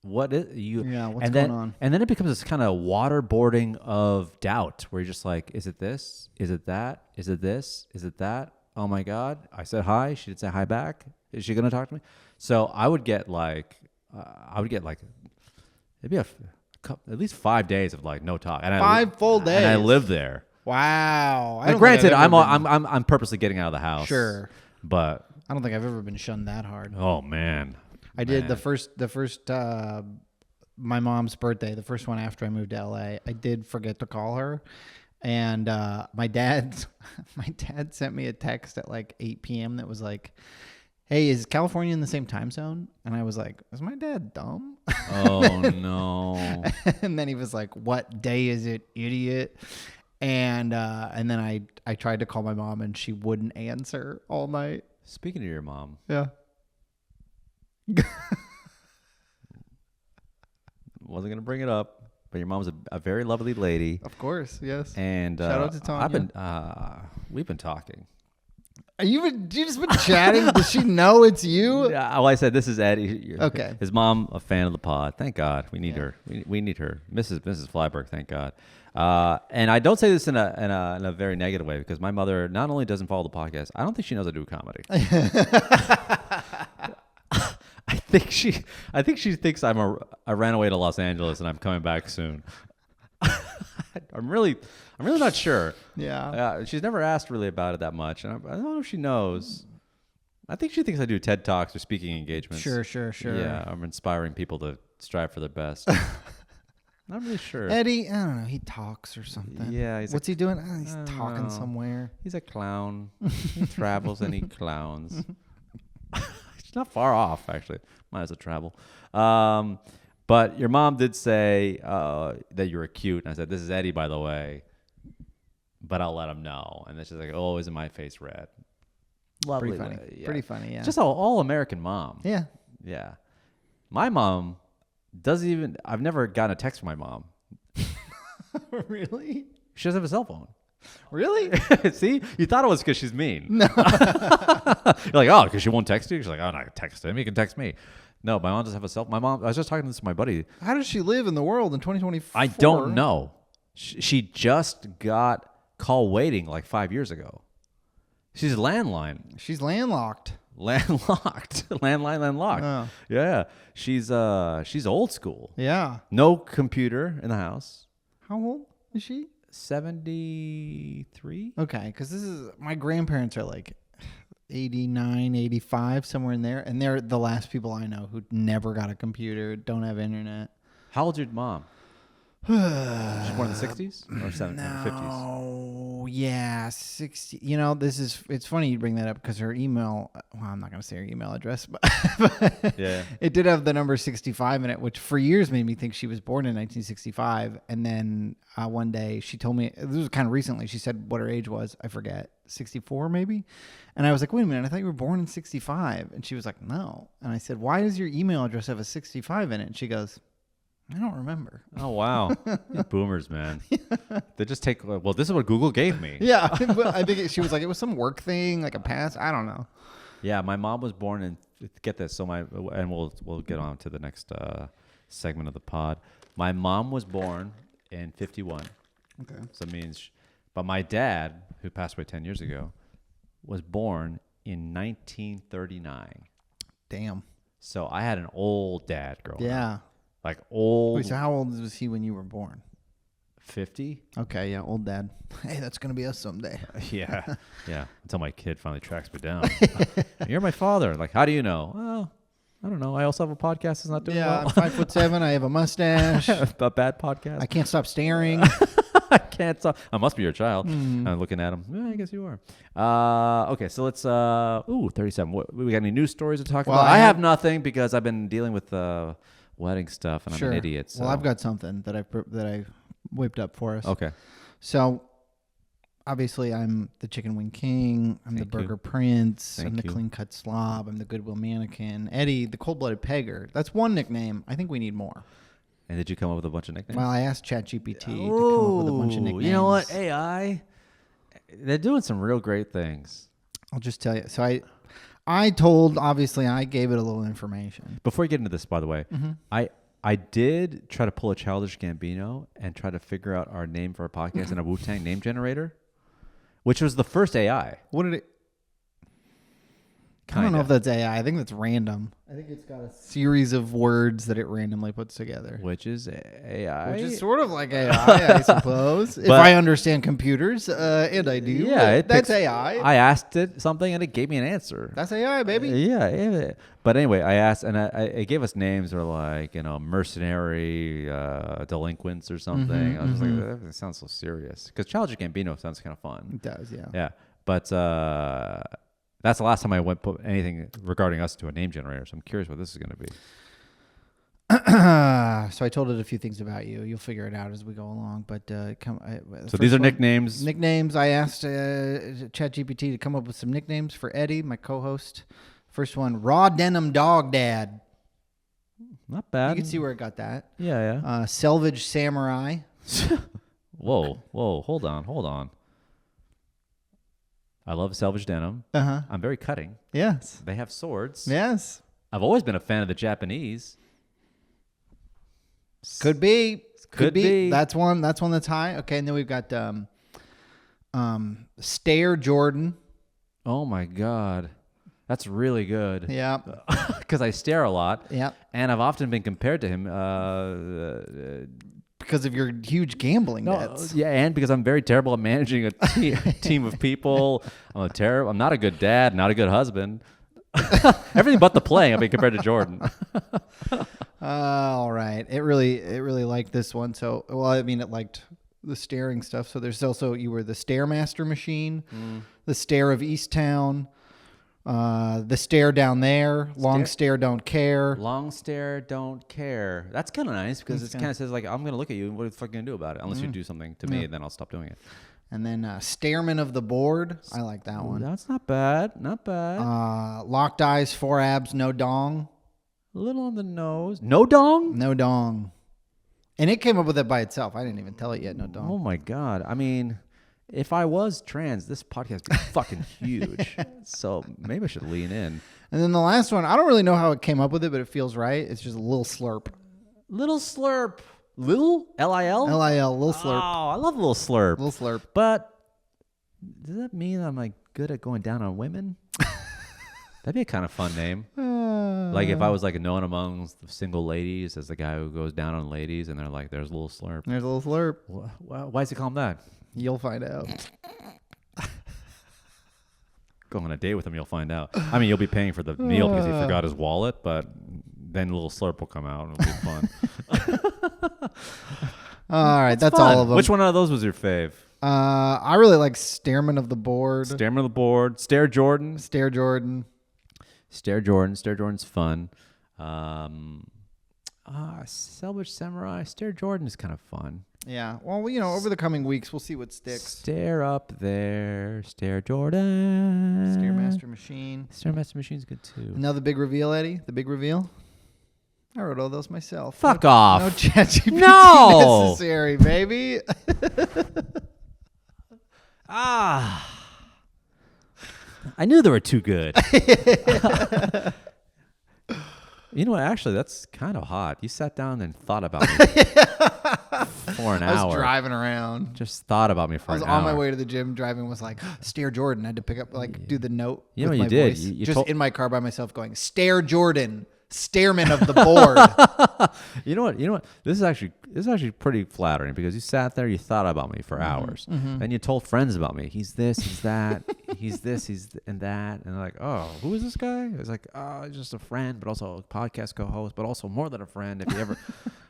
What is you? Yeah, what's going on? And then it becomes this kind of waterboarding of doubt, where you're just like, is it this? Is it that? Is it this? Is it that? Oh my God! I said hi. She didn't say hi back. Is she gonna talk to me? So I would get like, it'd be at least 5 days of like no talk. And 5 full days. And I lived there. Wow. Like, granted, I'm purposely getting out of the house. Sure. But I don't think I've ever been shunned that hard. Oh man. I did the first my mom's birthday, the first one after I moved to LA. I did forget to call her, and my dad sent me a text at like 8 p.m. that was like, "Hey, is California in the same time zone?" And I was like, "Is my dad dumb?" Oh no! And then he was like, "What day is it, idiot?" And then I tried to call my mom, and she wouldn't answer all night. Speaking of your mom, yeah. Wasn't gonna bring it up, but your mom's a very lovely lady. Of course, yes. And shout out to Tanya. We've been talking. You just been chatting? Does she know it's you? Yeah. Well, I said this is Eddie. Okay. His mom, a fan of the pod. Thank God. We need her. We need her. Mrs. Flyberg. Thank God. And I don't say this in a very negative way because my mother not only doesn't follow the podcast, I don't think she knows I do comedy. I think she thinks I ran away to Los Angeles and I'm coming back soon. I'm really not sure. Yeah. She's never asked really about it that much, and I don't know if she knows. I think she thinks I do TED Talks or speaking engagements. Sure. Yeah, I'm inspiring people to strive for their best. Not really sure. Eddie, I don't know. He talks or something. Yeah. What's he doing? He's I don't talking know. somewhere. He's a clown. He travels and he clowns. It's not far off, actually. Might as well travel. But your mom did say that you were cute. And I said, this is Eddie, by the way. But I'll let him know. And then she's like, oh, isn't my face red? Lovely. Pretty funny. Yeah. Pretty funny, yeah. Just an all-American mom. Yeah. Yeah. My mom doesn't even... I've never gotten a text from my mom. Really? She doesn't have a cell phone. Really? See? You thought it was because she's mean. No. You're like, oh, because she won't text you? She's like, oh, no, I can text him. He can text me. No, my mom doesn't have a cell phone. My mom... I was just talking to this to my buddy. How does she live in the world in 2024? I don't know. She just got call waiting like 5 years ago. She's landline. She's landlocked. Landlocked. Landlocked. Oh. Yeah. She's old school. Yeah. No computer in the house. How old is she? 73. Okay, because this is my grandparents are like 89, 85, somewhere in there, and they're the last people I know who never got a computer, don't have internet. How old's your mom? She's born in the 60s or 50s? No, yeah, 60. You know, it's funny you bring that up because her email, well, I'm not going to say her email address, but Yeah. It did have the number 65 in it, which for years made me think she was born in 1965. And then one day she told me, this was kind of recently, she said what her age was. I forget, 64 maybe? And I was like, wait a minute, I thought you were born in 65. And she was like, no. And I said, why does your email address have a 65 in it? And she goes, I don't remember. Oh, wow. You boomers, man. They just take, well, this is what Google gave me. Yeah. I think she was like, it was some work thing, like a pass. I don't know. Yeah, my mom was born in, get this, and we'll get on to the next segment of the pod. My mom was born in 51. Okay. So it means, but my dad, who passed away 10 years ago, was born in 1939. Damn. So I had an old dad growing up. Yeah. Like old. Wait, so how old was he when you were born? 50? Okay, yeah, old dad. Hey, that's going to be us someday. Yeah. Yeah. Until my kid finally tracks me down. You're my father. Like, how do you know? Well, I don't know. I also have a podcast that's not doing well. I'm 5'7". I have a mustache. A bad podcast. I can't stop staring. I can't stop. I must be your child. I'm looking at him. Yeah, I guess you are. Okay, so let's. 37. We got any news stories to talk about? I have nothing because I've been dealing with wedding stuff and I'm an idiot. So. Well, I've got something that I whipped up for us. Okay. So, obviously, I'm the Chicken Wing King. I'm the Burger Prince. I'm the Clean Cut Slob. I'm the Goodwill Mannequin. Eddie, the Cold Blooded Pegger. That's one nickname. I think we need more. And did you come up with a bunch of nicknames? Well, I asked ChatGPT to come up with a bunch of nicknames. You know what? AI, they're doing some real great things. I'll just tell you. So I gave it a little information. Before we get into this, by the way, I did try to pull a Childish Gambino and try to figure out our name for our podcast in a Wu-Tang name generator, which was the first AI. What did it? I don't know if that's AI. I think that's random. I think it's got a series of words that it randomly puts together. Which is AI. Which is sort of like AI, I suppose. If I understand computers, and I do. Yeah, that's AI. I asked it something and it gave me an answer. That's AI, baby. Yeah. But anyway, I asked and it gave us names or like, mercenary delinquents or something. I was just like, that sounds so serious. Because Childish Gambino sounds kind of fun. It does, yeah. Yeah. But that's the last time I put anything regarding us to a name generator. So I'm curious what this is going to be. So I told it a few things about you. You'll figure it out as we go along. But so these are nicknames. Nicknames. I asked ChatGPT to come up with some nicknames for Eddie, my co-host. First one, Raw Denim Dog Dad. Not bad. You can see where it got that. Yeah. Selvedge Samurai. Whoa. Hold on. I love Selvedge denim. I'm very cutting. Yes. They have swords. Yes. I've always been a fan of the Japanese. Could be. Could be. That's one that's high. Okay, and then we've got Stair Jordan. Oh my God. That's really good. Yeah. Because I stare a lot. Yeah. And I've often been compared to him. Because of your huge gambling debts. Yeah, and because I'm very terrible at managing a team of people. I'm not a good dad, not a good husband. Everything but the playing, I've been compared to Jordan. All right. It really liked this one. So, well, I mean, it liked the staring stuff. So there's also, you were the Stairmaster machine, the Stair of Easttown, the Stair down there, long stare don't care. Long stare, don't care. That's kind of nice because it kind of says like, I'm going to look at you and what the fuck are you going to do about it? Unless you do something to me, then I'll stop doing it. And then Stairman of the Board. I like that one. That's not bad. Not bad. Locked eyes, 4 abs, no dong. A little on the nose. No dong? No dong. And it came up with it by itself. I didn't even tell it yet, no dong. Oh my God. I mean, if I was trans, this podcast would be fucking huge. So maybe I should lean in. And then the last one, I don't really know how it came up with it, but it feels right. It's just a little slurp. Little slurp. Lil? L-I-L? L-I-L, little slurp. Oh, I love little slurp. Little slurp. But does that mean I'm like good at going down on women? That'd be a kind of fun name. Like if I was like known amongst the single ladies as the guy who goes down on ladies and they're like, there's a little slurp. There's a little slurp. Why is he calling that? You'll find out. Go on a date with him, you'll find out. I mean, you'll be paying for the meal because he forgot his wallet, but then a little slurp will come out and it'll be fun. All right, that's fun. all of them. Which one of those was your fave? I really like Stairman of the Board. Stairman of the Board. Stair Jordan. Stair Jordan. Stair Jordan. Stair Jordan's fun. Selvedge Samurai. Stair Jordan is kind of fun. Yeah. Well, you know, over the coming weeks, we'll see what sticks. Stair up there. Stair Jordan. Stairmaster Machine. Stairmaster Machine's good too. Another big reveal, Eddie. The big reveal. I wrote all those myself. Fuck off. No ChatGPT necessary, baby. I knew they were too good. You know what? Actually, that's kind of hot. You sat down and thought about me for an hour. I was driving around. Just thought about me for an hour. I was on my way to the gym driving, was like, Stair Jordan. I had to pick up, do the note. You know with what my you did? voice. You just in my car by myself going, Stair Jordan. Stairman of the Board. You know what? This is actually pretty flattering because you sat there, you thought about me for hours, and you told friends about me. He's this, he's that, he's this, and that, and they're like, oh, who is this guy? It's like, oh, he's just a friend, but also a podcast co-host, but also more than a friend. If you ever,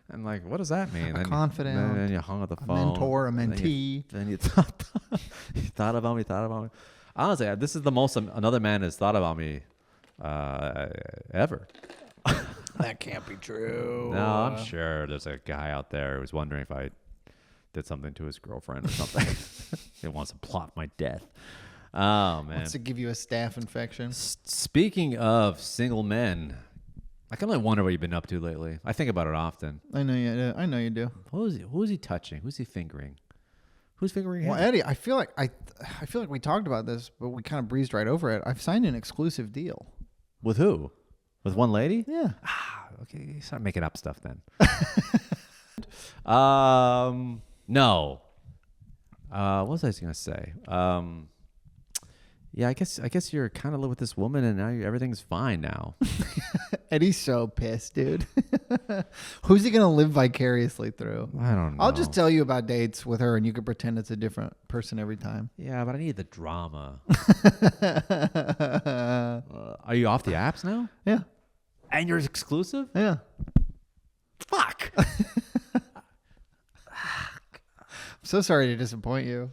and like, what does that mean? Confidant. Then you hung up the phone. Mentor, a mentee. Then you thought about me. Honestly, this is the most another man has thought about me ever. That can't be true. No, I'm sure there's a guy out there who's wondering if I did something to his girlfriend or something. He wants to plot my death. Oh, man. Wants to give you a staph infection. Speaking of single men, I can only wonder what you've been up to lately. I think about it often. I know you do. Who's he touching? Who's he fingering? Who's fingering him? Well, Eddie, I feel like we talked about this, but we kind of breezed right over it. I've signed an exclusive deal. With who? With one lady? Yeah. Okay, start making up stuff then. No. What was I going to say? Yeah, I guess you're kind of live with this woman, and now everything's fine now. Eddie's so pissed, dude. Who's he gonna live vicariously through? I don't know. I'll just tell you about dates with her, and you can pretend it's a different person every time. Yeah, but I need the drama. Are you off the apps now? Yeah. And you're exclusive? Yeah. Fuck. I'm so sorry to disappoint you.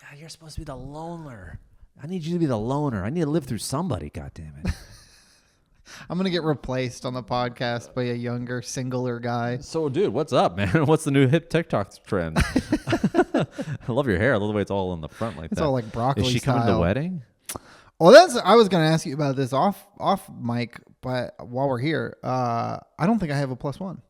Yeah, you're supposed to be the loner. I need you to be the loner. I need to live through somebody, goddammit. I'm going to get replaced on the podcast by a younger, singler guy. So, dude, what's up, man? What's the new hip TikTok trend? I love your hair. I love the way it's all in the front like that. It's all like broccoli Is she style. coming to the wedding? Well, I was going to ask you about this off mic, but while we're here, I don't think I have a +1.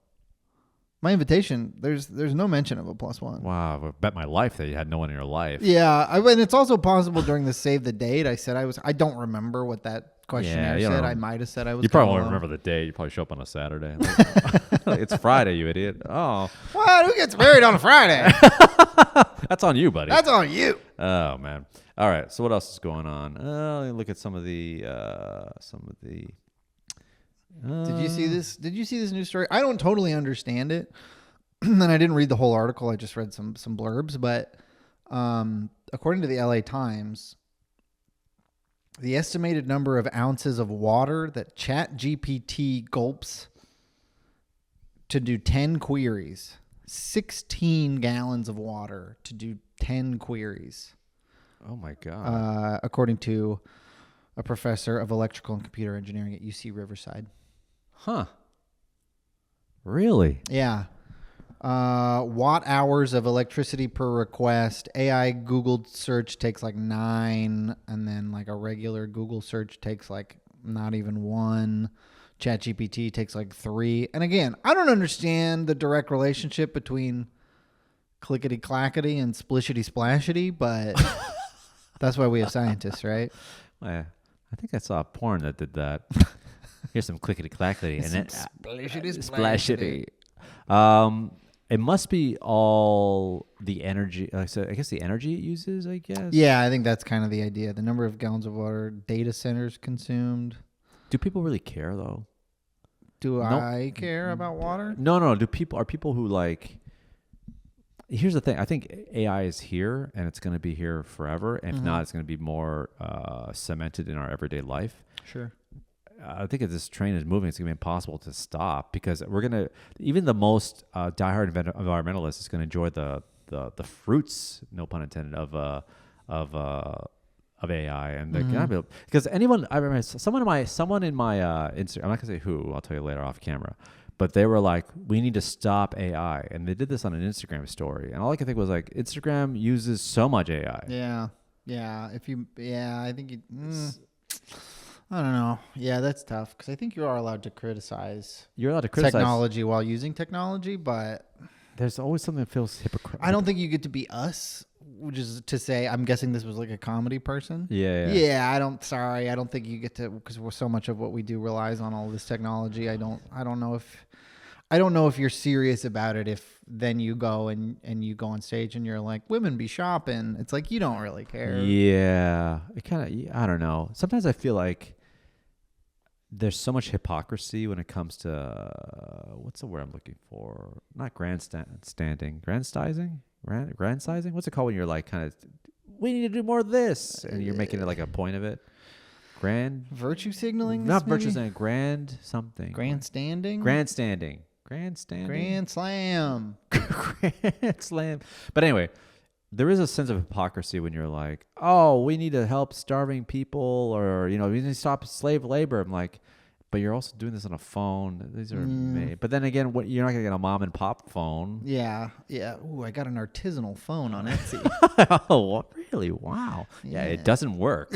My invitation, there's no mention of a +1. Wow, I bet my life that you had no one in your life. Yeah, and it's also possible during the save the date, I said I don't remember what that questionnaire said. I might have said I was. You probably won't remember the day. You probably show up on a Saturday. It's Friday, you idiot. Oh. What? Who gets married on a Friday? That's on you, buddy. That's on you. Oh, man. All right, so what else is going on? Let me look at some of the Did you see this? Did you see this news story? I don't totally understand it, and I didn't read the whole article. I just read some blurbs. But according to the LA Times, the estimated number of ounces of water that ChatGPT gulps to do 10 queries. 16 gallons of water to do 10 queries. Oh my God. According to a professor of electrical and computer engineering at UC Riverside. Huh. Really? Yeah. Watt hours of electricity per request. AI Google search takes like 9, and then like a regular Google search takes like not even 1. ChatGPT takes like 3. And again, I don't understand the direct relationship between clickety clackety and splishity splashity, but that's why we have scientists, right? I think I saw a porn that did that. Here's some clickety clackety and then splashity. It must be all the energy. So I guess the energy it uses. I guess. Yeah, I think that's kind of the idea. The number of gallons of water data centers consumed. Do people really care though? Do I care about water? No. Are people who like? Here's the thing. I think AI is here and it's going to be here forever. And if not, it's going to be more cemented in our everyday life. Sure. I think if this train is moving, it's going to be impossible to stop because we're going to, even the most diehard environmentalist is going to enjoy the fruits, no pun intended, of AI. And because I remember someone in my Instagram, I'm not going to say who, I'll tell you later off camera, but they were like, we need to stop AI. And they did this on an Instagram story. And all I could think was like, Instagram uses so much AI. Yeah. I think I don't know. Yeah, that's tough because I think you are allowed to criticize. You're allowed to criticize technology while using technology, but there's always something that feels hypocritical. I don't think you get to be us, which is to say, I'm guessing this was like a comedy person. Yeah. I don't think you get to, because so much of what we do relies on all this technology. I don't know if you're serious about it. If then you go and you go on stage and you're like, women be shopping. It's like you don't really care. Yeah, it kind of. I don't know. Sometimes I feel like there's so much hypocrisy when it comes to what's the word I'm looking for? Not grandstanding, grandsizing. What's it called when you're like kind of, we need to do more of this, and you're making it like a point of it. Virtue signaling. Not virtue signaling. Grand slam. Grand slam. But anyway, there is a sense of hypocrisy when you're like, oh, we need to help starving people, or we need to stop slave labor. I'm like, but you're also doing this on a phone. These are made. But then again, you're not gonna get a mom and pop phone. Yeah. Ooh, I got an artisanal phone on Etsy. Oh, really? Wow. Yeah, it doesn't work.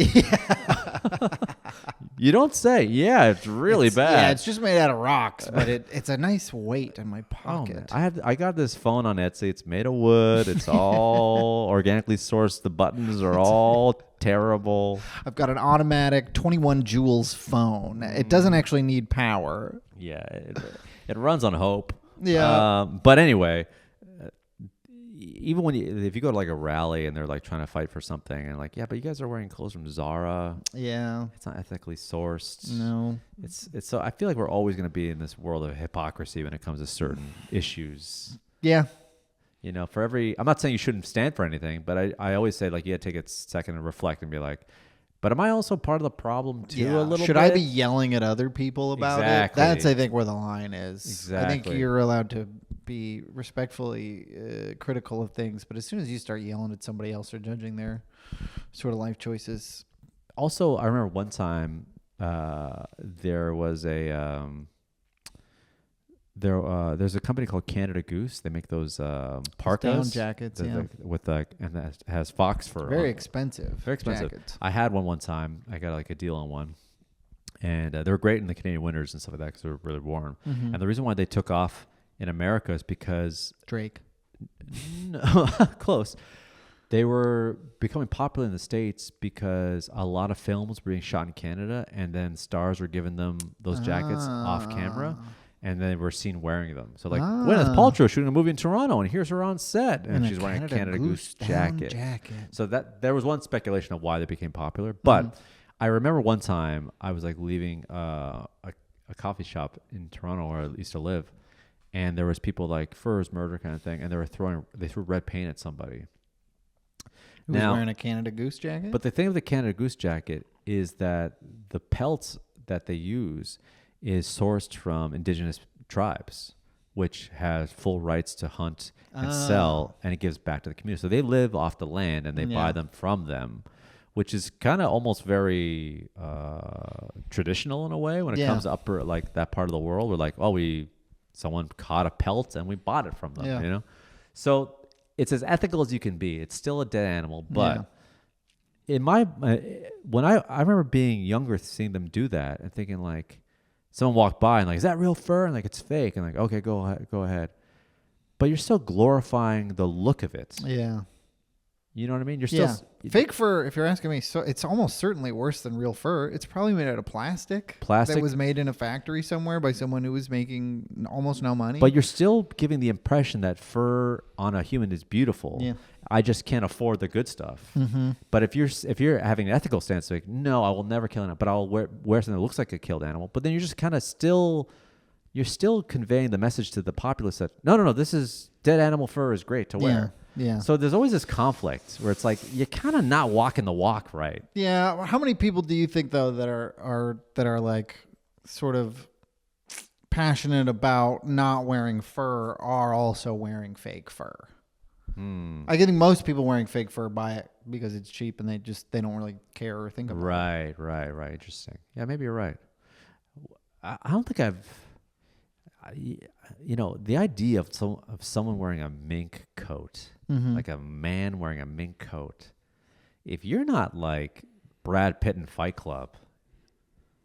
You don't say. Yeah, it's really bad. Yeah, it's just made out of rocks, but it's a nice weight in my pocket. I got this phone on Etsy. It's made of wood. It's all organically sourced. The buttons are all terrible. I've got an automatic 21 joules phone. It doesn't actually need power. Yeah, it runs on hope. Yeah. But anyway, even if you go to like a rally and they're like trying to fight for something and like, yeah, but you guys are wearing clothes from Zara. Yeah. It's not ethically sourced. No. It's so I feel like we're always going to be in this world of hypocrisy when it comes to certain issues. Yeah. For every, I'm not saying you shouldn't stand for anything, but I always say like, you got to take a second and reflect and be like, but am I also part of the problem too? A little bit? Should I be yelling at other people about it? That's, I think, where the line is. Exactly. I think you're allowed to be respectfully critical of things, but as soon as you start yelling at somebody else or judging their sort of life choices. Also, I remember one time there was there's a company called Canada Goose. They make those parkas, down jackets, and that has fox fur. Very expensive. Very expensive. Jackets. I had one time. I got like a deal on one, and they were great in the Canadian winters and stuff like that because they were really warm. Mm-hmm. And the reason why they took off in America is because Drake. No, close. They were becoming popular in the States because a lot of films were being shot in Canada, and then stars were giving them those jackets off camera. And then we're seen wearing them. So like, Gwyneth Paltrow shooting a movie in Toronto, and here's her on set, and she's wearing a Canada Goose jacket. So there was one speculation of why they became popular. But I remember one time I was like leaving a coffee shop in Toronto where I used to live, and there was people like furs, murder kind of thing, and they threw red paint at somebody. Who was wearing a Canada Goose jacket? But the thing with the Canada Goose jacket is that the pelts that they use is sourced from indigenous tribes. which has full rights to hunt and sell, and it gives back to the community. So they live off the land and they buy them from them, which is kind of almost very traditional in a way when it comes to upper, like that part of the world. We're like, someone caught a pelt and we bought it from them, you know? So it's as ethical as you can be. It's still a dead animal, but in my, when I remember being younger, seeing them do that and thinking like, someone walked by and like, is that real fur? And like, it's fake. And like, okay, go ahead. But you're still glorifying the look of it. Yeah. You know what I mean? You're still fake fur. If you're asking me, so it's almost certainly worse than real fur. It's probably made out of plastic. That was made in a factory somewhere by someone who was making almost no money. But you're still giving the impression that fur on a human is beautiful. Yeah. I just can't afford the good stuff. Mm-hmm. But if you're having an ethical stance, like, no, I will never kill an animal, but I'll wear something that looks like a killed animal. But then you're just kind of still conveying the message to the populace that no, this is dead animal fur is great to wear. Yeah. So there's always this conflict where it's like you're kind of not walking the walk right. Yeah. How many people do you think though that are like sort of passionate about not wearing fur are also wearing fake fur? I think most people wearing fake fur buy it because it's cheap and they don't really care or think about it. Right. Interesting. Yeah, maybe you're right. I don't think the idea of someone wearing a mink coat, like a man wearing a mink coat, if you're not like Brad Pitt in Fight Club,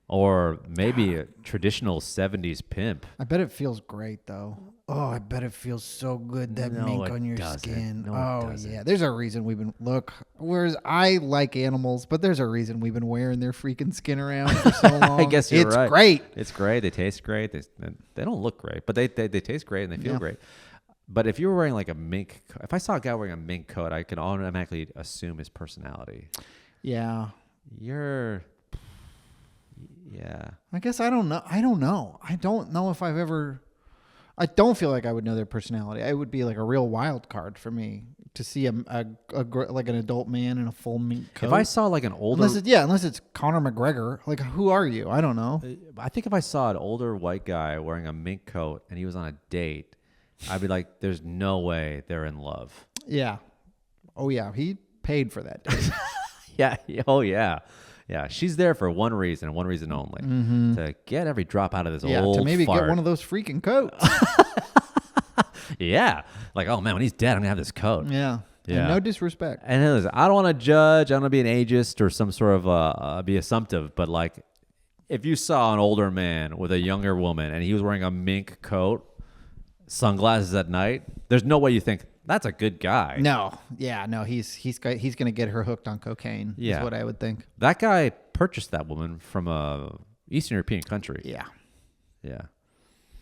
or maybe a traditional 70s pimp. I bet it feels great though. Oh, I bet it feels so good, that mink on your skin. No, yeah. There's a reason whereas I like animals, but there's a reason we've been wearing their freaking skin around for so long. I guess you're right. It's great. It's great. They taste great. They don't look great, but they taste great and they feel great. But if you were wearing like a mink, if I saw a guy wearing a mink coat, I could automatically assume his personality. Yeah. Yeah. I guess I don't know. I don't know if I've ever. I don't feel like I would know their personality. It would be like a real wild card for me to see like an adult man in a full mink coat. If I saw like an older, unless it's Conor McGregor. Like, who are you? I don't know. I think if I saw an older white guy wearing a mink coat and he was on a date, I'd be like, "There's no way they're in love." Yeah. Oh yeah, he paid for that date. Yeah. Oh yeah. Yeah, she's there for one reason and one reason only, to get every drop out of this old to maybe fart. Get one of those freaking coats. Yeah, like, oh man, when he's dead, I'm gonna have this coat. Yeah. And no disrespect. And listen, I don't want to judge. I don't want to be an ageist or some sort of be assumptive, but like, if you saw an older man with a younger woman and he was wearing a mink coat, sunglasses at night, there's no way you think that's a good guy. No. Yeah, no, he's going to get her hooked on cocaine. Yeah. Is what I would think. That guy purchased that woman from a Eastern European country. Yeah. Yeah.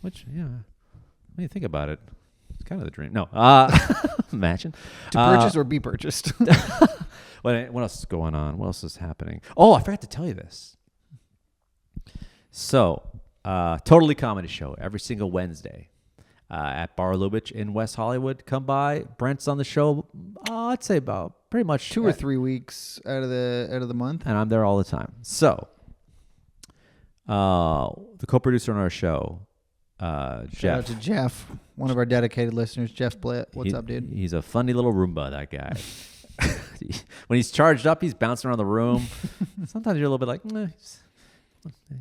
Which, when you think about it, it's kind of the dream. No. Imagine. To purchase or be purchased. What else is going on? What else is happening? Oh, I forgot to tell you this. So, Totally Comedy Show every single Wednesday. At Bar Lubitsch in West Hollywood. Come by. Brent's on the show. I'd say about pretty much 2 or 3 weeks out of the month, and I'm there all the time. So, the co-producer on our show, Jeff. Shout out to Jeff, one of our dedicated listeners, Jeff Blitt. What's up, dude? He's a funny little Roomba, that guy. When he's charged up, he's bouncing around the room. Sometimes you're a little bit like,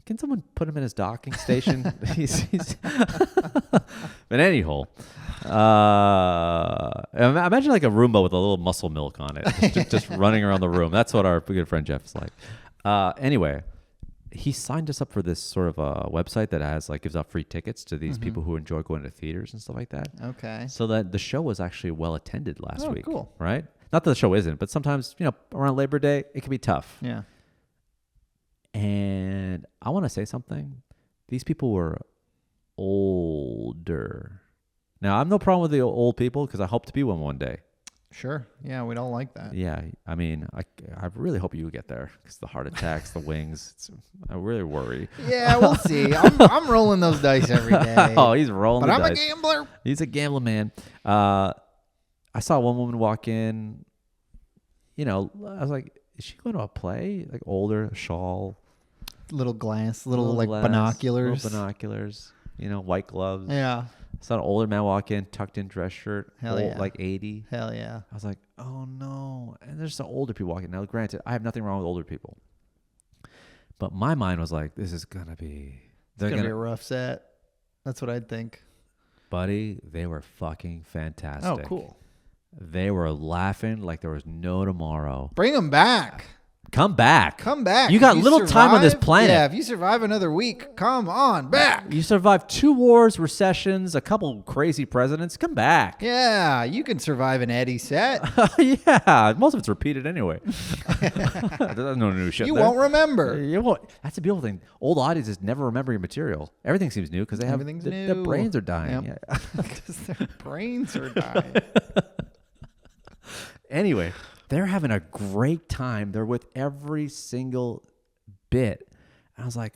can someone put him in his docking station? But anyhow, imagine like a Roomba with a little muscle milk on it, just running around the room. That's what our good friend Jeff is like. Anyway, he signed us up for this sort of a website that gives out free tickets to these people who enjoy going to theaters and stuff like that. Okay. So that the show was actually well attended last week. Cool. Right? Not that the show isn't, but sometimes, around Labor Day, it can be tough. Yeah. And I want to say something. These people were older. Now, I have no problem with the old people because I hope to be one day. Sure. Yeah, we'd all like that. Yeah. I mean, I really hope you get there because the heart attacks, the wings, I really worry. Yeah, we'll see. I'm rolling those dice every day. Oh, he's rolling the dice. But I'm a gambler. He's a gambler, man. I saw one woman walk in. I was like, is she going to a play? Like older, shawl. Little glass, little like glass, binoculars. Little binoculars, white gloves. Yeah. Saw an older man walk in, tucked in dress shirt, Hell yeah. like 80. Hell yeah. I was like, oh no. And there's some older people walking. Now, granted, I have nothing wrong with older people. But my mind was like, this is going to be... It's going to be a rough set. That's what I'd think. Buddy, they were fucking fantastic. Oh, cool. They were laughing like there was no tomorrow. Bring them back. Come back. Come back. You got little time on this planet. Yeah, if you survive another week, come on back. You survived 2 wars, recessions, a couple crazy presidents. Come back. Yeah, you can survive an Eddie set. Yeah, most of it's repeated anyway. There's no new shit. You won't remember. You won't. That's the beautiful thing. Old audiences never remember your material. Everything seems new because they have their brains are dying. Yep. Yeah. Just their brains are dying. Anyway, they're having a great time. They're with every single bit. I was like,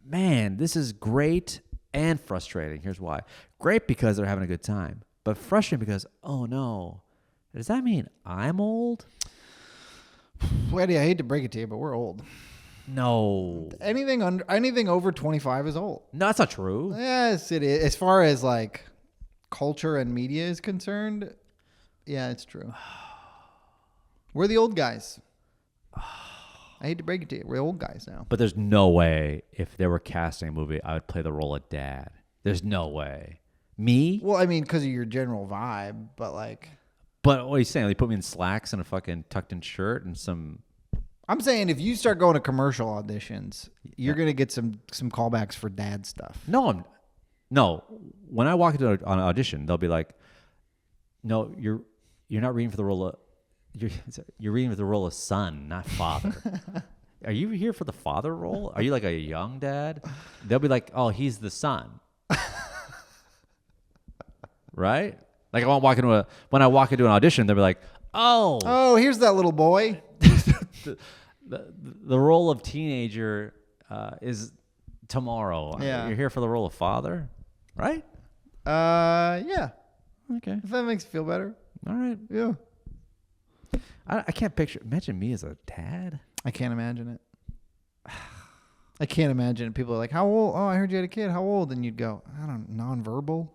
man, this is great and frustrating. Here's why. Great because they're having a good time, but frustrating because, oh no, does that mean I'm old? Eddie, I hate to break it to you, but we're old. No. Anything over 25 is old. No, that's not true. Yes, it is. As far as like culture and media is concerned, yeah, it's true. We're the old guys. I hate to break it to you. We're old guys now. But there's no way if they were casting a movie, I would play the role of dad. There's no way. Me? Well, I mean, because of your general vibe, but like... But what are you saying? They put me in slacks and a fucking tucked-in shirt and some... I'm saying if you start going to commercial auditions, you're going to get some callbacks for dad stuff. No, when I walk into an audition, they'll be like, no, you're not reading for the role of... You're reading for the role of son, not father. Are you here for the father role? Are you like a young dad? They'll be like, oh, he's the son. Right? Like when I walk into an audition, they'll be like, oh, here's that little boy. the role of teenager is tomorrow. Yeah. You're here for the role of father, right? Yeah. Okay. If that makes you feel better. All right. Yeah. I can't imagine me as a dad. I can't imagine it. I can't imagine it. People are like, how old? Oh, I heard you had a kid. How old? And you'd go, I don't know, nonverbal.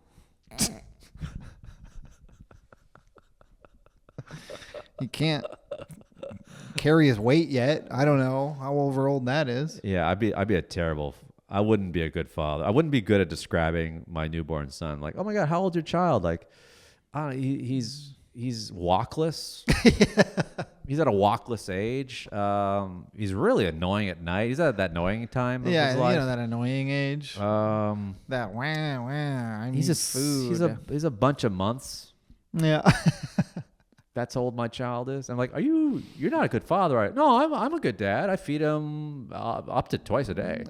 You can't carry his weight yet. I don't know how old that is. Yeah, I'd be a terrible. I wouldn't be a good father. I wouldn't be good at describing my newborn son. Like, oh my God, how old's your child? Like, I don't know, he's walkless. He's at a walkless age. He's really annoying at night. He's at that annoying time of his life. You know, that annoying age. That wah. I need food. He's a bunch of months. Yeah. That's how old my child is. I'm like, you're not a good father, right? No, I'm a good dad. I feed him up to twice a day.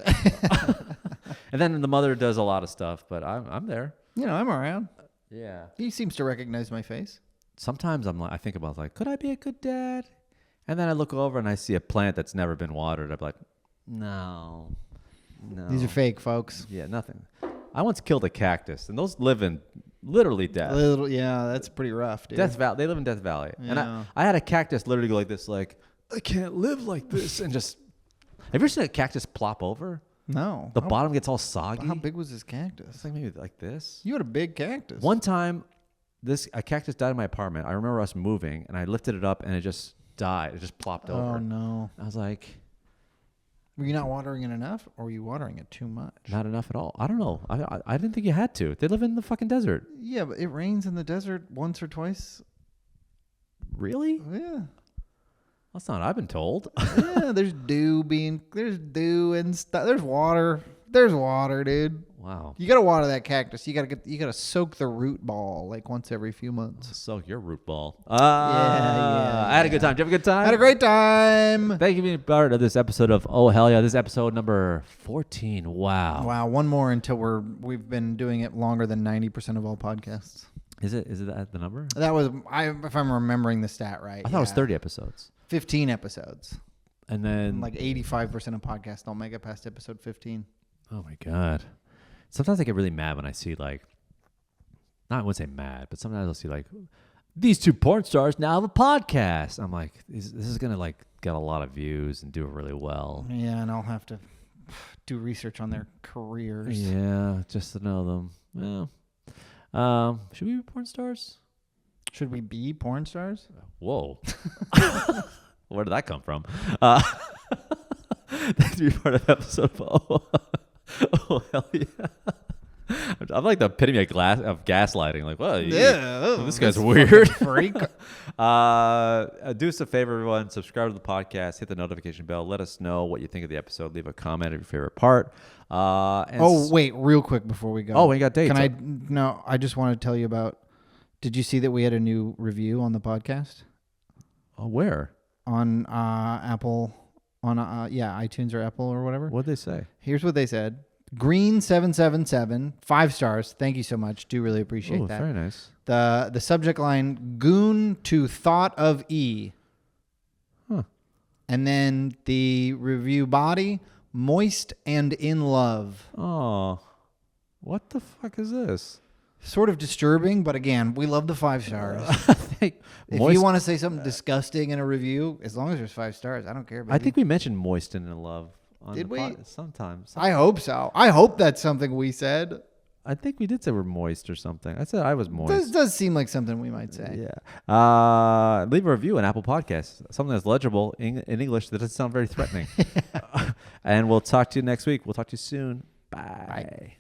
And then the mother does a lot of stuff, but I'm there. You know, I'm around. Yeah. He seems to recognize my face. Sometimes I think about like, could I be a good dad? And then I look over and I see a plant that's never been watered. I'm like, no. These are fake, folks. Yeah, nothing. I once killed a cactus, and those live in literally death. Yeah, that's pretty rough, dude. Death Valley. They live in Death Valley. Yeah. And I had a cactus literally go like this, like, I can't live like this. And just, have you ever seen a cactus plop over? No. The bottom gets all soggy. How big was this cactus? It's like maybe like this. You had a big cactus. One time, a cactus died in my apartment. I remember us moving, and I lifted it up, and it just died. It just plopped over. Oh, no. I was like... Were you not watering it enough, or were you watering it too much? Not enough at all. I don't know. I didn't think you had to. They live in the fucking desert. Yeah, but it rains in the desert once or twice. Really? Yeah. That's not what I've been told. Yeah, there's dew and stuff. There's water. There's water, dude. Wow. You gotta water that cactus. You gotta soak the root ball like once every few months. Soak your root ball. Yeah. I had a good time. Did you have a good time? Had a great time. Thank you for being part of this episode of Oh Hell Yeah. This is episode number 14. Wow. Wow. One more until we've been doing it longer than 90% of all podcasts. Is it that the number? That was if I'm remembering the stat right. I thought it was 30 episodes. 15 episodes. And then like 85% of podcasts don't make it past episode 15. Oh my God. Sometimes I get really mad when I see like, I wouldn't say mad, but sometimes I'll see like, these two porn stars now have a podcast. I'm like, this is going to like get a lot of views and do really well. Yeah, and I'll have to do research on their careers. Yeah, just to know them. Yeah. Should we be porn stars? Should we be porn stars? Whoa. Where did that come from? Thanks for being part of episode 4. Oh, hell yeah. I'm like the epitome of gaslighting. Like, well, this guy's weird. Freak. Do us a favor, everyone. Subscribe to the podcast. Hit the notification bell. Let us know what you think of the episode. Leave a comment of your favorite part. Wait, real quick before we go. Oh, we got dates. I just want to tell you about. Did you see that we had a new review on the podcast? Oh, where? On Apple, on iTunes or Apple or whatever. What'd they say? Here's what they said. Green777, 5 stars. Thank you so much. Do really appreciate that. Very nice. The subject line, goon to thought of E. Huh. And then the review body, moist and in love. Oh, what the fuck is this? Sort of disturbing, but again, we love the 5 stars. If you want to say something disgusting in a review, as long as there's 5 stars, I don't care. Baby. I think we mentioned moist and in love. Did we? Sometimes. I hope so. I hope that's something we said. I think we did say we're moist or something. I said I was moist. This does seem like something we might say. Yeah. Leave a review on Apple Podcasts. Something that's legible in English that doesn't sound very threatening. And we'll talk to you next week. We'll talk to you soon. Bye.